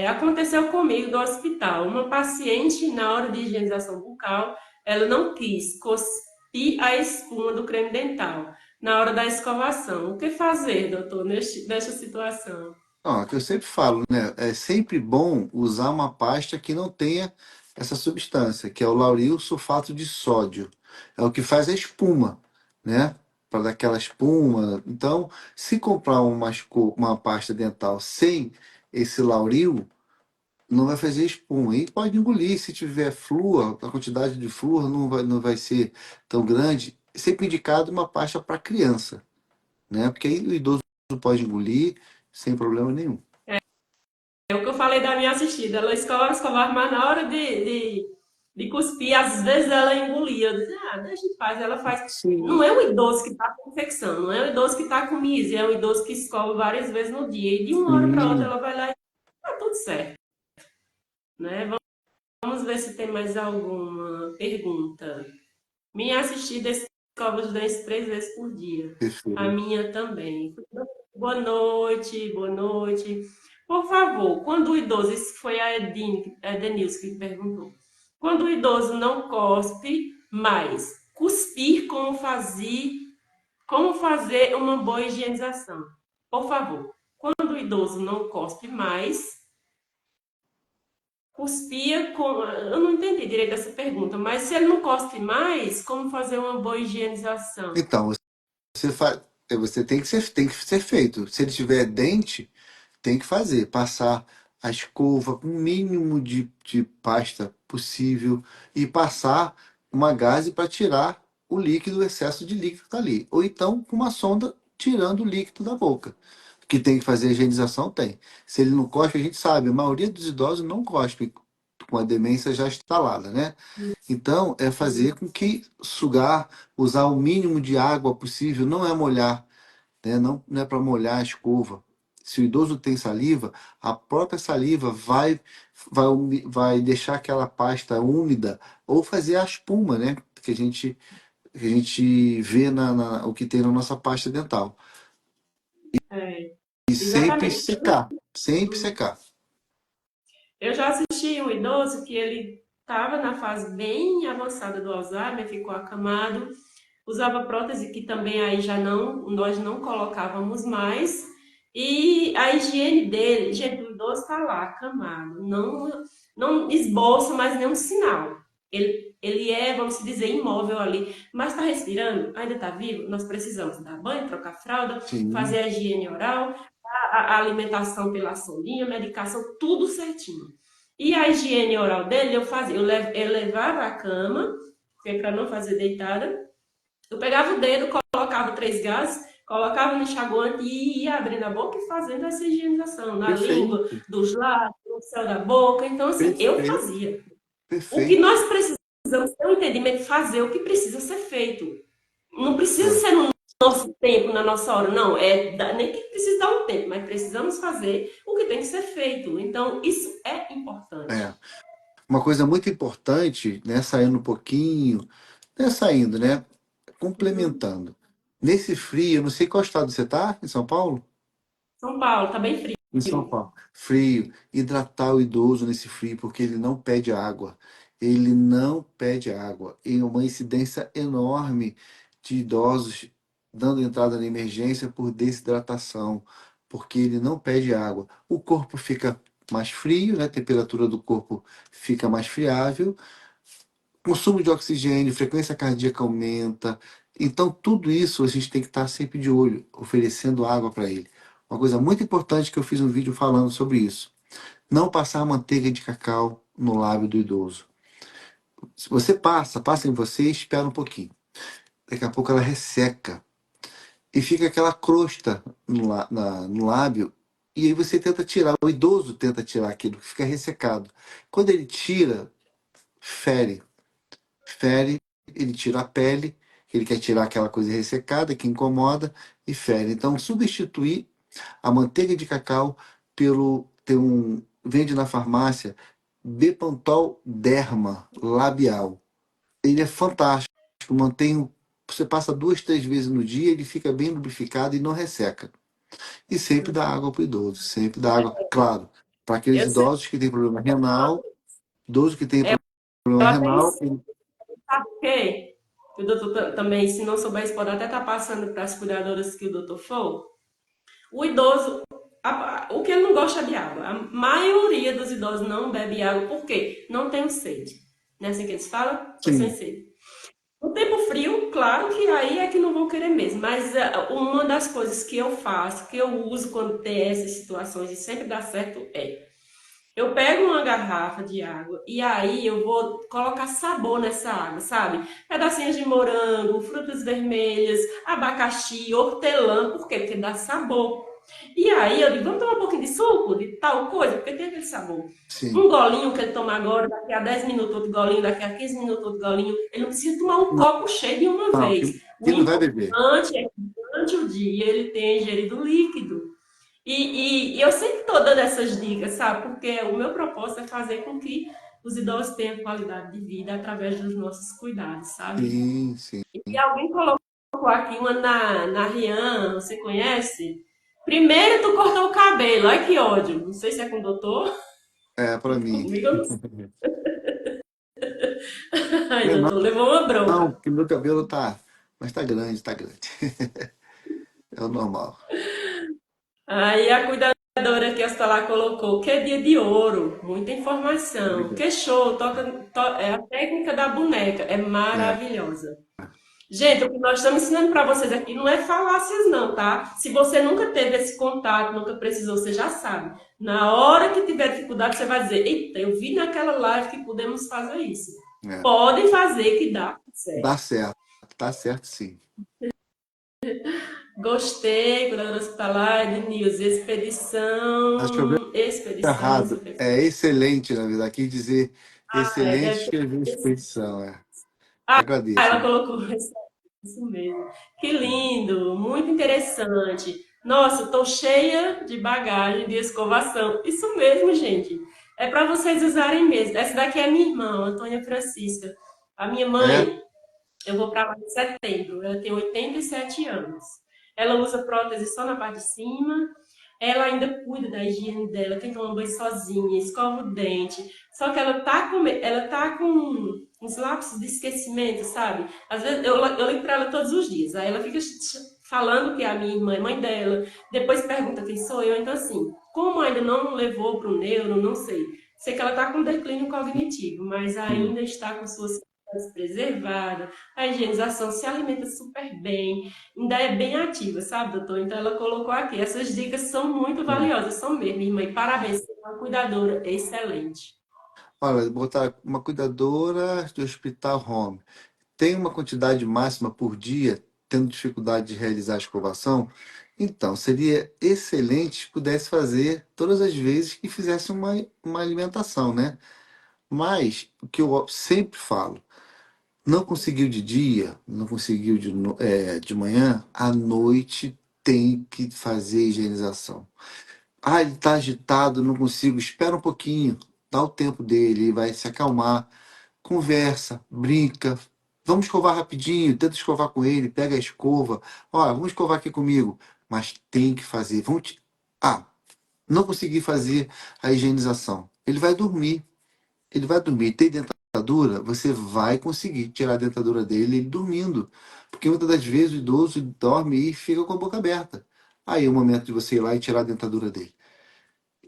aconteceu comigo no hospital. Uma paciente, na hora de higienização bucal, ela não quis cuspir a espuma do creme dental na hora da escovação. O que fazer, doutor, nesta situação? Ó, que eu sempre falo, né? É sempre bom usar uma pasta que não tenha essa substância, que é o lauril sulfato de sódio. É o que faz a espuma, né? Para dar aquela espuma. Então, se comprar uma pasta dental sem esse lauril, não vai fazer espuma. E pode engolir, se tiver flúor, a quantidade de flúor não vai ser tão grande. É sempre indicado uma pasta para criança, né? Porque aí o idoso pode engolir sem problema nenhum. É o que eu falei da minha assistida. Ela escovava, mas na hora de cuspir, às vezes ela engolia. Eu disse, deixa em paz, ela faz. Sim. Não é o idoso que está com infecção, não é o idoso que está com mise, é o idoso que escova várias vezes no dia. E de uma hora para outra Sim, ela vai lá e tá tudo certo, né? Vamos ver se tem mais alguma pergunta. Minha assistida escova os dentes 3 vezes por dia. A perfeito. minha também. Boa noite, boa noite. Por favor, quando o idoso, isso foi a Edenilson que perguntou. Quando o idoso não cospe mais, cuspir como fazer uma boa higienização? Por favor, quando o idoso não cospe mais, cuspia com. Eu não entendi direito essa pergunta, mas se ele não cospe mais, como fazer uma boa higienização? Então, você tem que ser feito. Se ele tiver dente, tem que fazer. Passar a escova com o mínimo de pasta possível e passar uma gaze para tirar o líquido, o excesso de líquido que está ali. Ou então com uma sonda tirando o líquido da boca. Que tem que fazer a higienização, tem. Se ele não cospe, a gente sabe, a maioria dos idosos não cospe com a demência já instalada, né? Então, é fazer com que sugar, usar o mínimo de água possível, não é molhar, né? Não é para molhar a escova. Se o idoso tem saliva, a própria saliva vai deixar aquela pasta úmida ou fazer a espuma, né? Que a gente vê o que tem na nossa pasta dental. É, E sempre exatamente. secar, sempre secar. Eu já assisti um idoso que ele estava na fase bem avançada do Alzheimer, ficou acamado, usava prótese que também aí já não, nós não colocávamos mais. E a higiene dele, gente, o idoso está lá, acamado, não esboça mais nenhum sinal. Ele é, vamos dizer, imóvel ali, mas está respirando, ainda está vivo. Nós precisamos dar banho, trocar fralda, fazer Sim, a higiene oral, a alimentação pela sonda, medicação, tudo certinho. E a higiene oral dele, eu levava a cama, que é para não fazer deitada, eu pegava o dedo, colocava 3 gases, colocava no enxaguante e ia abrindo a boca e fazendo essa higienização na língua, perfeito, dos lábios, no céu da boca. Então, assim, eu perfeito, fazia. O que perfeito. nós precisamos ter um entendimento, fazer o que precisa ser feito. Não precisa É, ser no nosso tempo, na nossa hora, não. Nem que precisa dar um tempo, mas precisamos fazer o que tem que ser feito. Então, isso é é. importante. Uma coisa muito importante, né, saindo um pouquinho, né, saindo, né, Uhum. complementando. Nesse frio, eu não sei qual estado você está, em São Paulo? São Paulo, tá bem Em São frio. Paulo. Frio. Hidratar o idoso nesse frio, porque ele não pede água. Ele não pede água. E uma incidência enorme de idosos dando entrada na emergência por desidratação, porque ele não pede água. O corpo fica mais frio, né? A temperatura do corpo fica mais friável. Consumo de oxigênio, frequência cardíaca aumenta, Então, tudo isso a gente tem que estar sempre de olho, oferecendo água para ele. Uma coisa muito importante que eu fiz um vídeo falando sobre isso. Não passar manteiga de cacau no lábio do idoso. Se você passa em você e espera um pouquinho. Daqui a pouco ela resseca e fica aquela crosta no lábio. E aí você tenta tirar, o idoso tenta tirar aquilo que fica ressecado. Quando ele tira, fere. Fere, ele tira a pele, ele quer tirar aquela coisa ressecada que incomoda e fere. Então, substituir a manteiga de cacau pelo. Vende na farmácia Bepantol Derma labial. Ele é fantástico, mantém. Você passa 2, 3 vezes no dia, ele fica bem lubrificado e não resseca. E sempre dá água para o idoso, sempre dá água, claro, para aqueles Eu sei, idosos que têm problema renal, idoso que tem problema ela tem, renal, sabe o quê? Que o doutor também, se não souber, isso pode até estar passando para as cuidadoras que o doutor for. O idoso, o que ele não gosta de água. A maioria dos idosos não bebe água, por quê? Não tem sede. Não é assim que eles falam? Tô sem sim, sede. No tempo frio, claro que aí é que não vão querer mesmo, mas uma das coisas que eu faço, que eu uso quando tem essas situações e sempre dá certo é, eu pego uma garrafa de água e aí eu vou colocar sabor nessa água, sabe? Pedacinhos de morango, frutas vermelhas, abacaxi, hortelã, por quê? Porque dá sabor. E aí eu digo, vamos tomar um pouquinho de suco, de tal coisa, porque tem aquele sabor. Um sim. golinho que ele toma agora, daqui a 10 minutos outro golinho, daqui a 15 minutos outro golinho, ele não precisa tomar um Não, copo cheio de uma não, vez. O que não vai beber. importante é que durante o dia ele tenha ingerido líquido. E eu sempre estou dando essas dicas, sabe? Porque o meu propósito é fazer com que os idosos tenham qualidade de vida através dos nossos cuidados, sabe? Sim, sim. E alguém colocou aqui uma na Rian, você conhece? Primeiro tu cortou o cabelo, ai que ódio. Não sei se é com o doutor, É, para mim. comigo eu não sei. Ai, É, doutor, levou uma não, bronca. porque meu cabelo tá. Mas tá grande, tá grande. É o normal. Aí a cuidadora que está lá colocou, que é dia de ouro, muita informação. Obrigado. Que show, é a técnica da boneca, é É, maravilhosa. Gente, o que nós estamos ensinando para vocês aqui não é falácias, não, tá? Se você nunca teve esse contato, nunca precisou, você já sabe. Na hora que tiver dificuldade, você vai dizer: Eita, eu vi naquela live que podemos fazer isso. é. Podem fazer que dá Dá certo. certo. Tá certo, sim. Gostei, cuidadora hospitalar, de News, Acho que eu vi expedição, errado. super. É excelente, na verdade. Aqui dizer É, excelente deve escrever ser. expedição. É. Ah, ela Agradeço. colocou isso mesmo. Que lindo, muito interessante. Nossa, estou cheia de bagagem de escovação. Isso mesmo, gente. É para vocês usarem mesmo. Essa daqui é minha irmã, Antônia Francisca. A minha É? mãe, eu vou para lá em setembro. Ela tem 87 anos. Ela usa prótese só na parte de cima. Ela ainda cuida da higiene dela, quem toma banho sozinha, escova o dente. Só que ela tá com uns lapsos de esquecimento, sabe? Às vezes eu ligo para ela todos os dias. Aí ela fica falando que é a minha irmã é mãe dela. Depois pergunta quem sou eu. Então, assim, como ainda não levou para o neuro, não sei. Sei que ela está com declínio cognitivo, mas Sim. ainda está com suas preservada, a higienização se alimenta super bem, ainda é bem ativa, sabe, doutor? Então ela colocou aqui. Essas dicas são muito É. valiosas, são mesmo, irmã. E parabéns, você é uma cuidadora excelente. Olha, botar uma cuidadora de hospital home. Tem uma quantidade máxima por dia, tendo dificuldade de realizar a escovação? Então, seria excelente se pudesse fazer todas as vezes que fizesse uma alimentação, né? Mas, o que eu sempre falo, não conseguiu de dia, não conseguiu de manhã, à noite tem que fazer higienização. Ah, ele está agitado, não consigo, espera um pouquinho, dá o tempo dele, ele vai se acalmar, conversa, brinca. Vamos escovar rapidinho, tenta escovar com ele, pega a escova. Olha, vamos escovar aqui comigo. Mas tem que fazer. Ah, não consegui fazer a higienização. Ele vai dormir. Ele vai dormir. Tem dentadura? Você vai conseguir tirar a dentadura dele ele dormindo. Porque muitas das vezes o idoso dorme e fica com a boca aberta. Aí é o momento de você ir lá e tirar a dentadura dele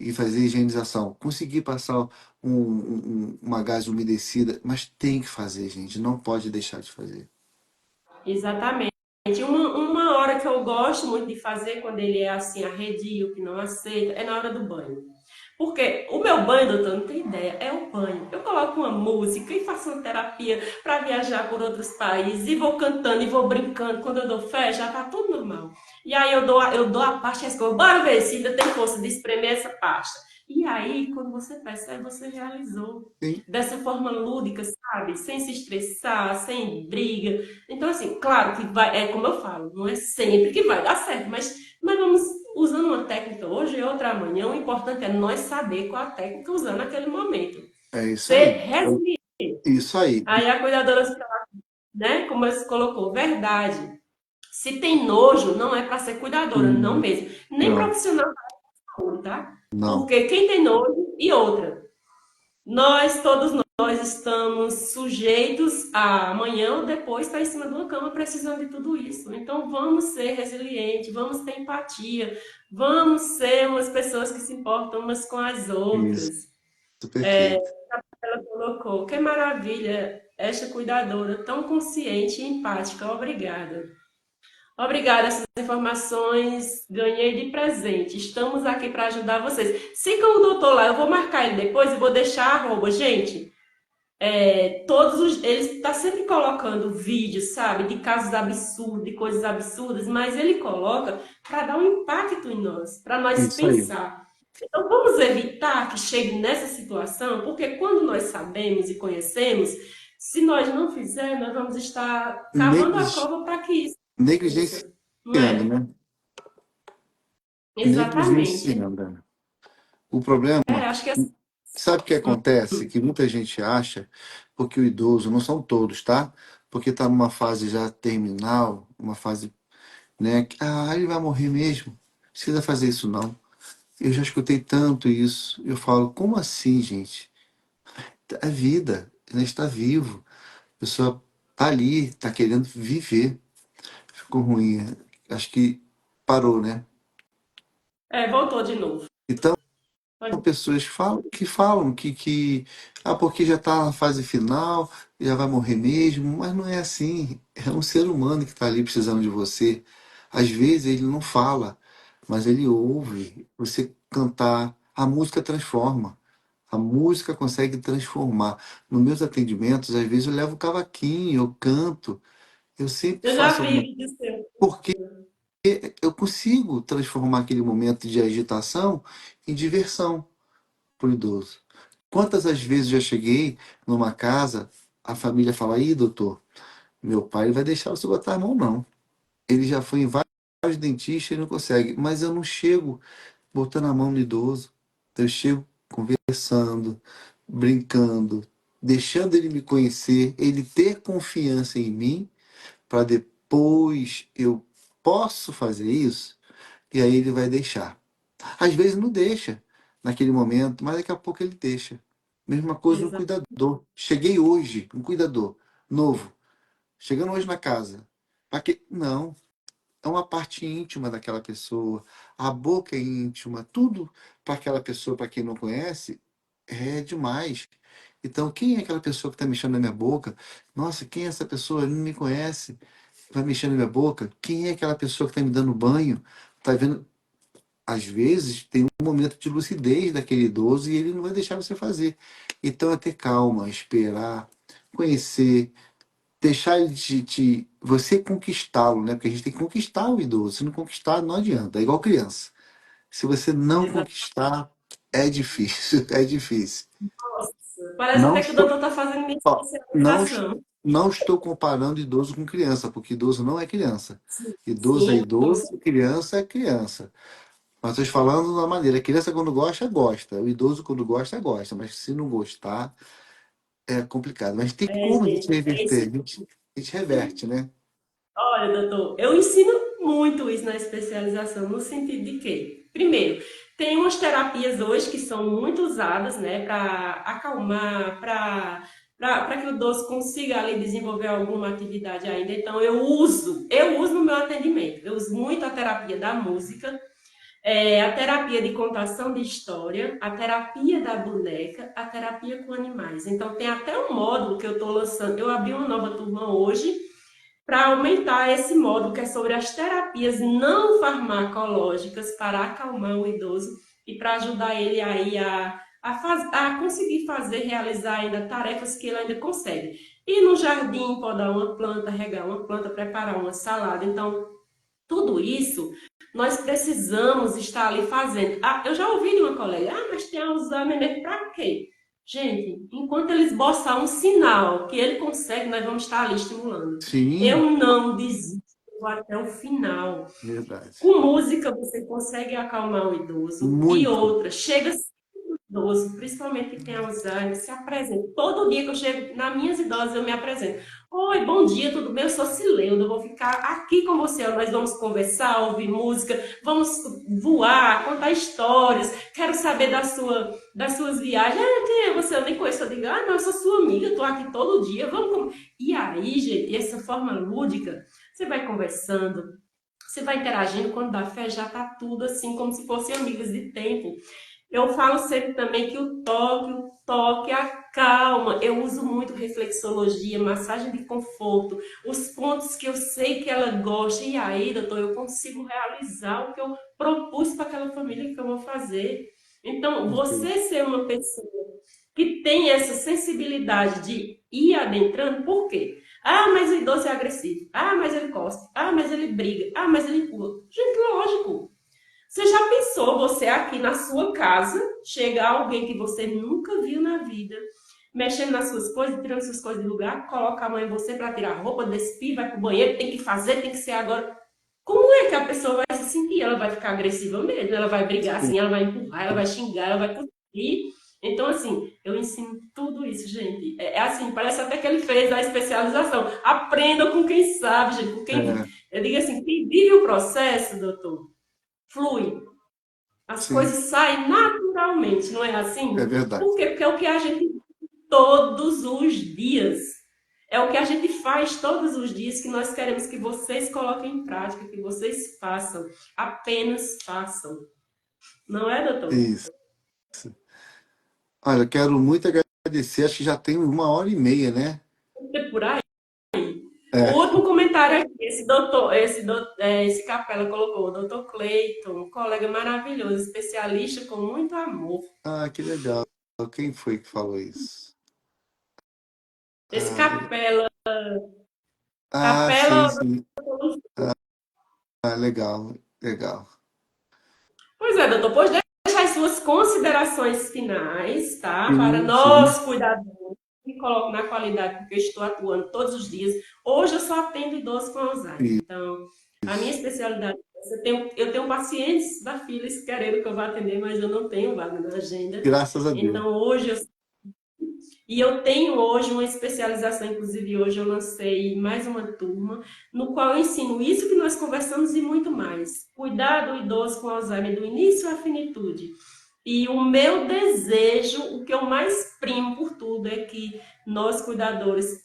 e fazer higienização. Conseguir passar uma gás umedecida, mas tem que fazer, gente. Não pode deixar de fazer. Exatamente. Uma hora que eu gosto muito de fazer, quando ele é assim, arredio, que não aceita, é na hora do banho. Porque o meu banho, doutor, não tem ideia, é o banho. Eu coloco uma música e faço uma terapia para viajar por outros países, e vou cantando e vou brincando. Quando eu dou fé, já tá tudo normal. E aí eu dou a pasta e a escova, bora ver se ainda tem força de espremer essa pasta. E aí, quando você percebe, você realizou. Sim, Dessa forma lúdica, sabe? Sem se estressar, sem briga. Então, assim, claro que vai, é como eu falo, não é sempre que vai dar certo, mas nós vamos usando uma técnica hoje e outra amanhã. O importante é nós saber qual a técnica usar naquele momento. é isso Ser aí. resiliente. Isso aí. Aí a cuidadora, né, como você colocou, verdade. Se tem nojo, não é para ser cuidadora, não Hum, mesmo. Nem Não, profissional da saúde, tá? não. Porque quem tem nojo, e outra, todos nós estamos sujeitos a amanhã ou depois estar em cima de uma cama precisando de tudo isso. Então vamos ser resilientes, vamos ter empatia, vamos ser umas pessoas que se importam umas com as Isso, outras. perfeito. Ela colocou, que maravilha, esta cuidadora tão consciente e empática. Obrigada. Obrigada, essas informações ganhei de presente. Estamos aqui para ajudar vocês. Sigam o doutor lá, eu vou marcar ele depois e vou deixar arroba. Gente, ele está sempre colocando vídeos, sabe, de casos absurdos, de coisas absurdas, mas ele coloca para dar um impacto em nós, para nós Isso aí. pensar. Então vamos evitar que chegue nessa situação, porque quando nós sabemos e conhecemos, se nós não fizermos, nós vamos estar cavando a Neglig- cova para que isso aconteça, não Negligenciando, é? né? Exatamente. Negligenciando. O problema, Acho que é. sabe o que acontece? Que muita gente acha, porque o idoso, não são todos, tá? Porque está numa fase já terminal, uma fase, né? Ele vai morrer mesmo. Não precisa fazer isso, não. Eu já escutei tanto isso. Eu falo, como assim, gente? É vida, ainda está vivo. A pessoa tá ali, está querendo viver. Ficou ruim. Acho que parou, né? Voltou de novo. Então, Pode- pessoas falam que porque já está na fase final, já vai morrer mesmo, mas não é assim. É um ser humano que está ali precisando de você. Às vezes ele não fala, mas ele ouve. Você cantar, a música transforma. A música consegue transformar. Nos meus atendimentos, às vezes eu levo o cavaquinho, eu canto, eu sempre Eu já faço vi alguma. vídeo seu. Porque eu consigo transformar aquele momento de agitação em diversão para o idoso. Quantas as vezes já cheguei numa casa, a família fala: "Ih, doutor, meu pai ele vai deixar você botar a mão, não. Ele já foi em vários dentistas e não consegue." Mas eu não chego botando a mão no idoso. Eu chego conversando, brincando, deixando ele me conhecer, ele ter confiança em mim, para depois eu posso fazer isso, e aí ele vai deixar. Às vezes não deixa naquele momento, mas daqui a pouco ele deixa. Mesma coisa no Exato. cuidador. Cheguei hoje, um cuidador novo, chegando hoje na casa. Pra quê? Não, é uma parte íntima daquela pessoa. A boca é íntima, tudo para aquela pessoa, para quem não conhece, é demais. Então, quem é aquela pessoa que está mexendo na minha boca? Nossa, quem é essa pessoa? Ele não me conhece. Vai mexendo na minha boca? Quem é aquela pessoa que está me dando banho? Tá vendo? Às vezes tem um momento de lucidez daquele idoso e ele não vai deixar você fazer. Então é ter calma, esperar, conhecer, deixar ele você conquistá-lo, né? Porque a gente tem que conquistar o idoso. Se não conquistar, não adianta. É igual criança. Se você não Exato. conquistar, é difícil, é difícil. Nossa, parece Não até que o doutor estou, está fazendo minha ó, não, especialização. não estou comparando idoso com criança, porque idoso não é criança. Sim, Idoso é sim, idoso, criança é criança. Mas estou falando da maneira, a criança quando gosta, gosta. O idoso quando gosta, gosta. Mas se não gostar, é complicado. Mas tem como a gente é reverter? isso. A gente reverte, né? Olha, doutor, eu ensino muito isso na especialização, no sentido de que, primeiro, tem umas terapias hoje que são muito usadas, né, para acalmar, para que o idoso consiga ali desenvolver alguma atividade ainda. Então, eu uso no meu atendimento. Eu uso muito a terapia da música, a terapia de contação de história, a terapia da boneca, a terapia com animais. Então, tem até um módulo que eu estou lançando. Eu abri uma nova turma hoje para aumentar esse módulo que é sobre as terapias não farmacológicas para acalmar o idoso e para ajudar ele aí a conseguir fazer, realizar ainda tarefas que ele ainda consegue. Ir no jardim, podar uma planta, regar uma planta, preparar uma salada. Então, tudo isso nós precisamos estar ali fazendo. Ah, eu já ouvi de uma colega, mas tem Alzheimer para quê? Gente, enquanto ele esboçar um sinal que ele consegue, nós vamos estar ali estimulando. Sim, Eu não desisto até o final. verdade. Com música você consegue acalmar o idoso. E Muito. outra, chega idoso, principalmente que tem Alzheimer, se apresenta. Todo dia que eu chego nas minhas idosas, eu me apresento. Oi, bom dia, tudo bem? Eu sou Cileuda, eu vou ficar aqui com você. Nós vamos conversar, ouvir música, vamos voar, contar histórias. Quero saber das suas viagens. Ah, quem é você? Eu nem conheço. Eu digo, ah, não, eu sou sua amiga, estou aqui todo dia. E aí, gente, essa forma lúdica, você vai conversando, você vai interagindo, quando dá fé, já tá tudo assim, como se fossem amigas de tempo. Eu falo sempre também que o toque acalma. Eu uso muito reflexologia, massagem de conforto, os pontos que eu sei que ela gosta. E aí, doutor, eu consigo realizar o que eu propus para aquela família que eu vou fazer. Então, Perfeito. você ser uma pessoa que tem essa sensibilidade de ir adentrando, por quê? Ah, mas o idoso é agressivo. Ah, mas ele cospe. Ah, mas ele briga. Ah, mas ele pula. Gente, lógico. Você já pensou você aqui na sua casa, chegar alguém que você nunca viu na vida, mexendo nas suas coisas, tirando suas coisas de lugar, coloca a mão em você para tirar a roupa, despir, vai pro banheiro, tem que fazer, tem que ser agora. Como é que a pessoa vai se sentir? Ela vai ficar agressiva mesmo, ela vai brigar Sim. assim, ela vai empurrar, ela vai xingar, ela vai cuspir. Então, assim, eu ensino tudo isso, gente. É assim, parece até que ele fez a especialização. Aprenda com quem sabe, gente, com quem. É, Eu digo assim, quem vive o processo, doutor, flui. As sim, coisas saem naturalmente, não é é assim? verdade. Por quê? Porque é o que a gente todos os dias. É o que a gente faz todos os dias que nós queremos que vocês coloquem em prática, que vocês façam. Apenas façam. Não é, doutor? Isso. Olha, eu quero muito agradecer. Acho que já tem 1 hora e meia, né? É por aí. O É. último comentário aqui, esse Capela colocou, o doutor Cleiton, um colega maravilhoso, especialista com muito amor. Ah, que legal. Quem foi que falou isso? Esse Ah, sim, Capela, sim. Ah, legal, legal. pois é, doutor, pois deixa as suas considerações finais, tá? Para Sim, sim. nós, cuidadores, me coloco na qualidade, porque eu estou atuando todos os dias. Hoje eu só atendo idosos com Alzheimer. Então, a minha Isso. especialidade é essa. Eu tenho pacientes da filas querendo que eu vá atender, mas eu não tenho vaga na agenda. Graças a Deus. Então, eu tenho hoje uma especialização, inclusive hoje eu lancei mais uma turma, no qual eu ensino isso que nós conversamos e muito mais. Cuidar do idoso com Alzheimer, do início à finitude. E o meu desejo, o que eu mais primo por tudo, é que nós, cuidadores,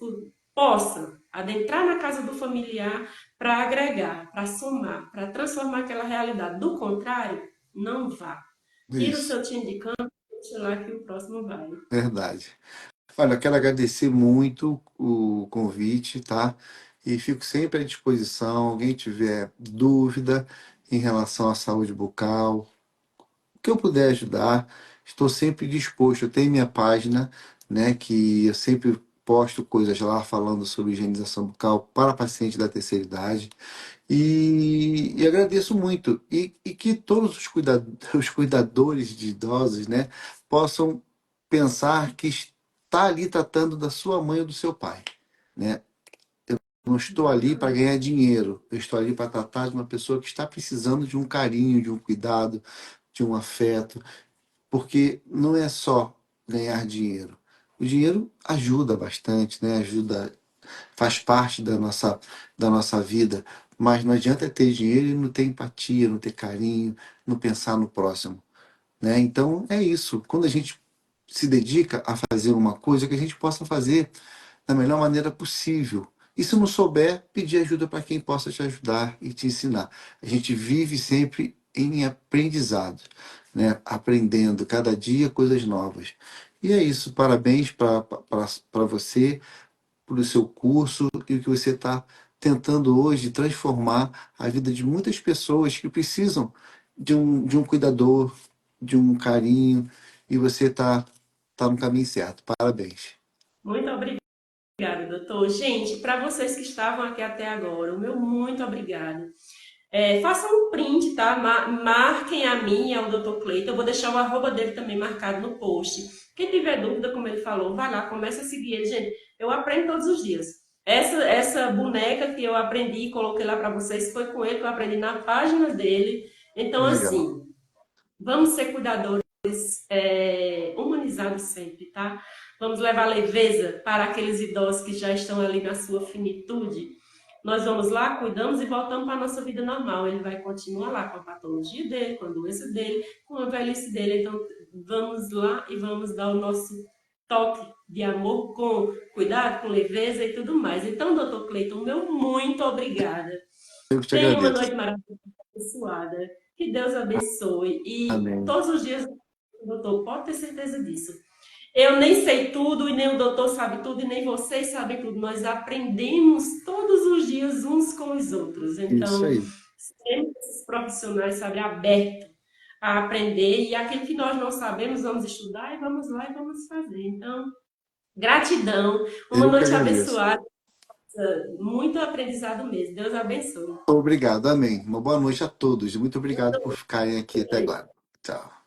possam adentrar na casa do familiar para agregar, para somar, para transformar aquela realidade. Do contrário, não vá. Tira o Isso, seu time de campo, deixa lá que o próximo vai. verdade. Olha, eu quero agradecer muito o convite, tá? E fico sempre à disposição. Alguém tiver dúvida em relação à saúde bucal, o que eu puder ajudar, estou sempre disposto. Eu tenho minha página, né, que eu sempre posto coisas lá falando sobre higienização bucal para pacientes da terceira idade. E agradeço muito. E que todos os cuidadores de idosos, né, possam pensar que está ali tratando da sua mãe ou do seu pai, né? Não estou ali para ganhar dinheiro, eu estou ali para tratar de uma pessoa que está precisando de um carinho, de um cuidado, de um afeto, porque não é só ganhar dinheiro. O dinheiro ajuda bastante, né? Ajuda, faz parte da nossa vida, mas não adianta ter dinheiro e não ter empatia, não ter carinho, não pensar no próximo, né? Então é isso. Quando a gente se dedica a fazer uma coisa, que a gente possa fazer da melhor maneira possível. E se não souber, pedir ajuda para quem possa te ajudar e te ensinar. A gente vive sempre em aprendizado, né? Aprendendo cada dia coisas novas. E é isso. Parabéns para você, pelo seu curso e o que você está tentando hoje transformar a vida de muitas pessoas que precisam de um cuidador, de um carinho, e você tá no caminho certo. Parabéns. Muito obrigada, doutor. Gente, para vocês que estavam aqui até agora, o meu muito obrigado. Façam um print, tá? Marquem a mim e ao Dr. Cleiton. Eu vou deixar o arroba dele também marcado no post. Quem tiver dúvida, como ele falou, vai lá, começa a seguir ele. Gente, eu aprendo todos os dias. Essa boneca que eu aprendi e coloquei lá para vocês foi com ele que eu aprendi na página dele. Então, Legal. assim, vamos ser cuidadores humanizados sempre, tá? Vamos levar leveza para aqueles idosos que já estão ali na sua finitude. Nós vamos lá, cuidamos e voltamos para a nossa vida normal. Ele vai continuar lá com a patologia dele, com a doença dele, com a velhice dele. Então, vamos lá e vamos dar o nosso toque de amor com cuidado, com leveza e tudo mais. Então, doutor Cleiton, meu muito obrigada. Eu que te Tenha uma agradeço. noite maravilhosa, abençoada. Que Deus abençoe. E Amém. todos os dias, doutor, pode ter certeza disso. Eu nem sei tudo, e nem o doutor sabe tudo, e nem vocês sabem tudo. Nós aprendemos todos os dias uns com os outros. Isso Então, aí. sempre esses profissionais, sabe, abertos a aprender. E aquilo que nós não sabemos, vamos estudar e vamos lá e vamos fazer. Então, gratidão. Uma Eu que noite agradeço. abençoada. Muito aprendizado mesmo. Deus abençoe. Obrigado. Amém. Uma boa noite a todos. Muito obrigado por ficarem aqui até agora. Tchau.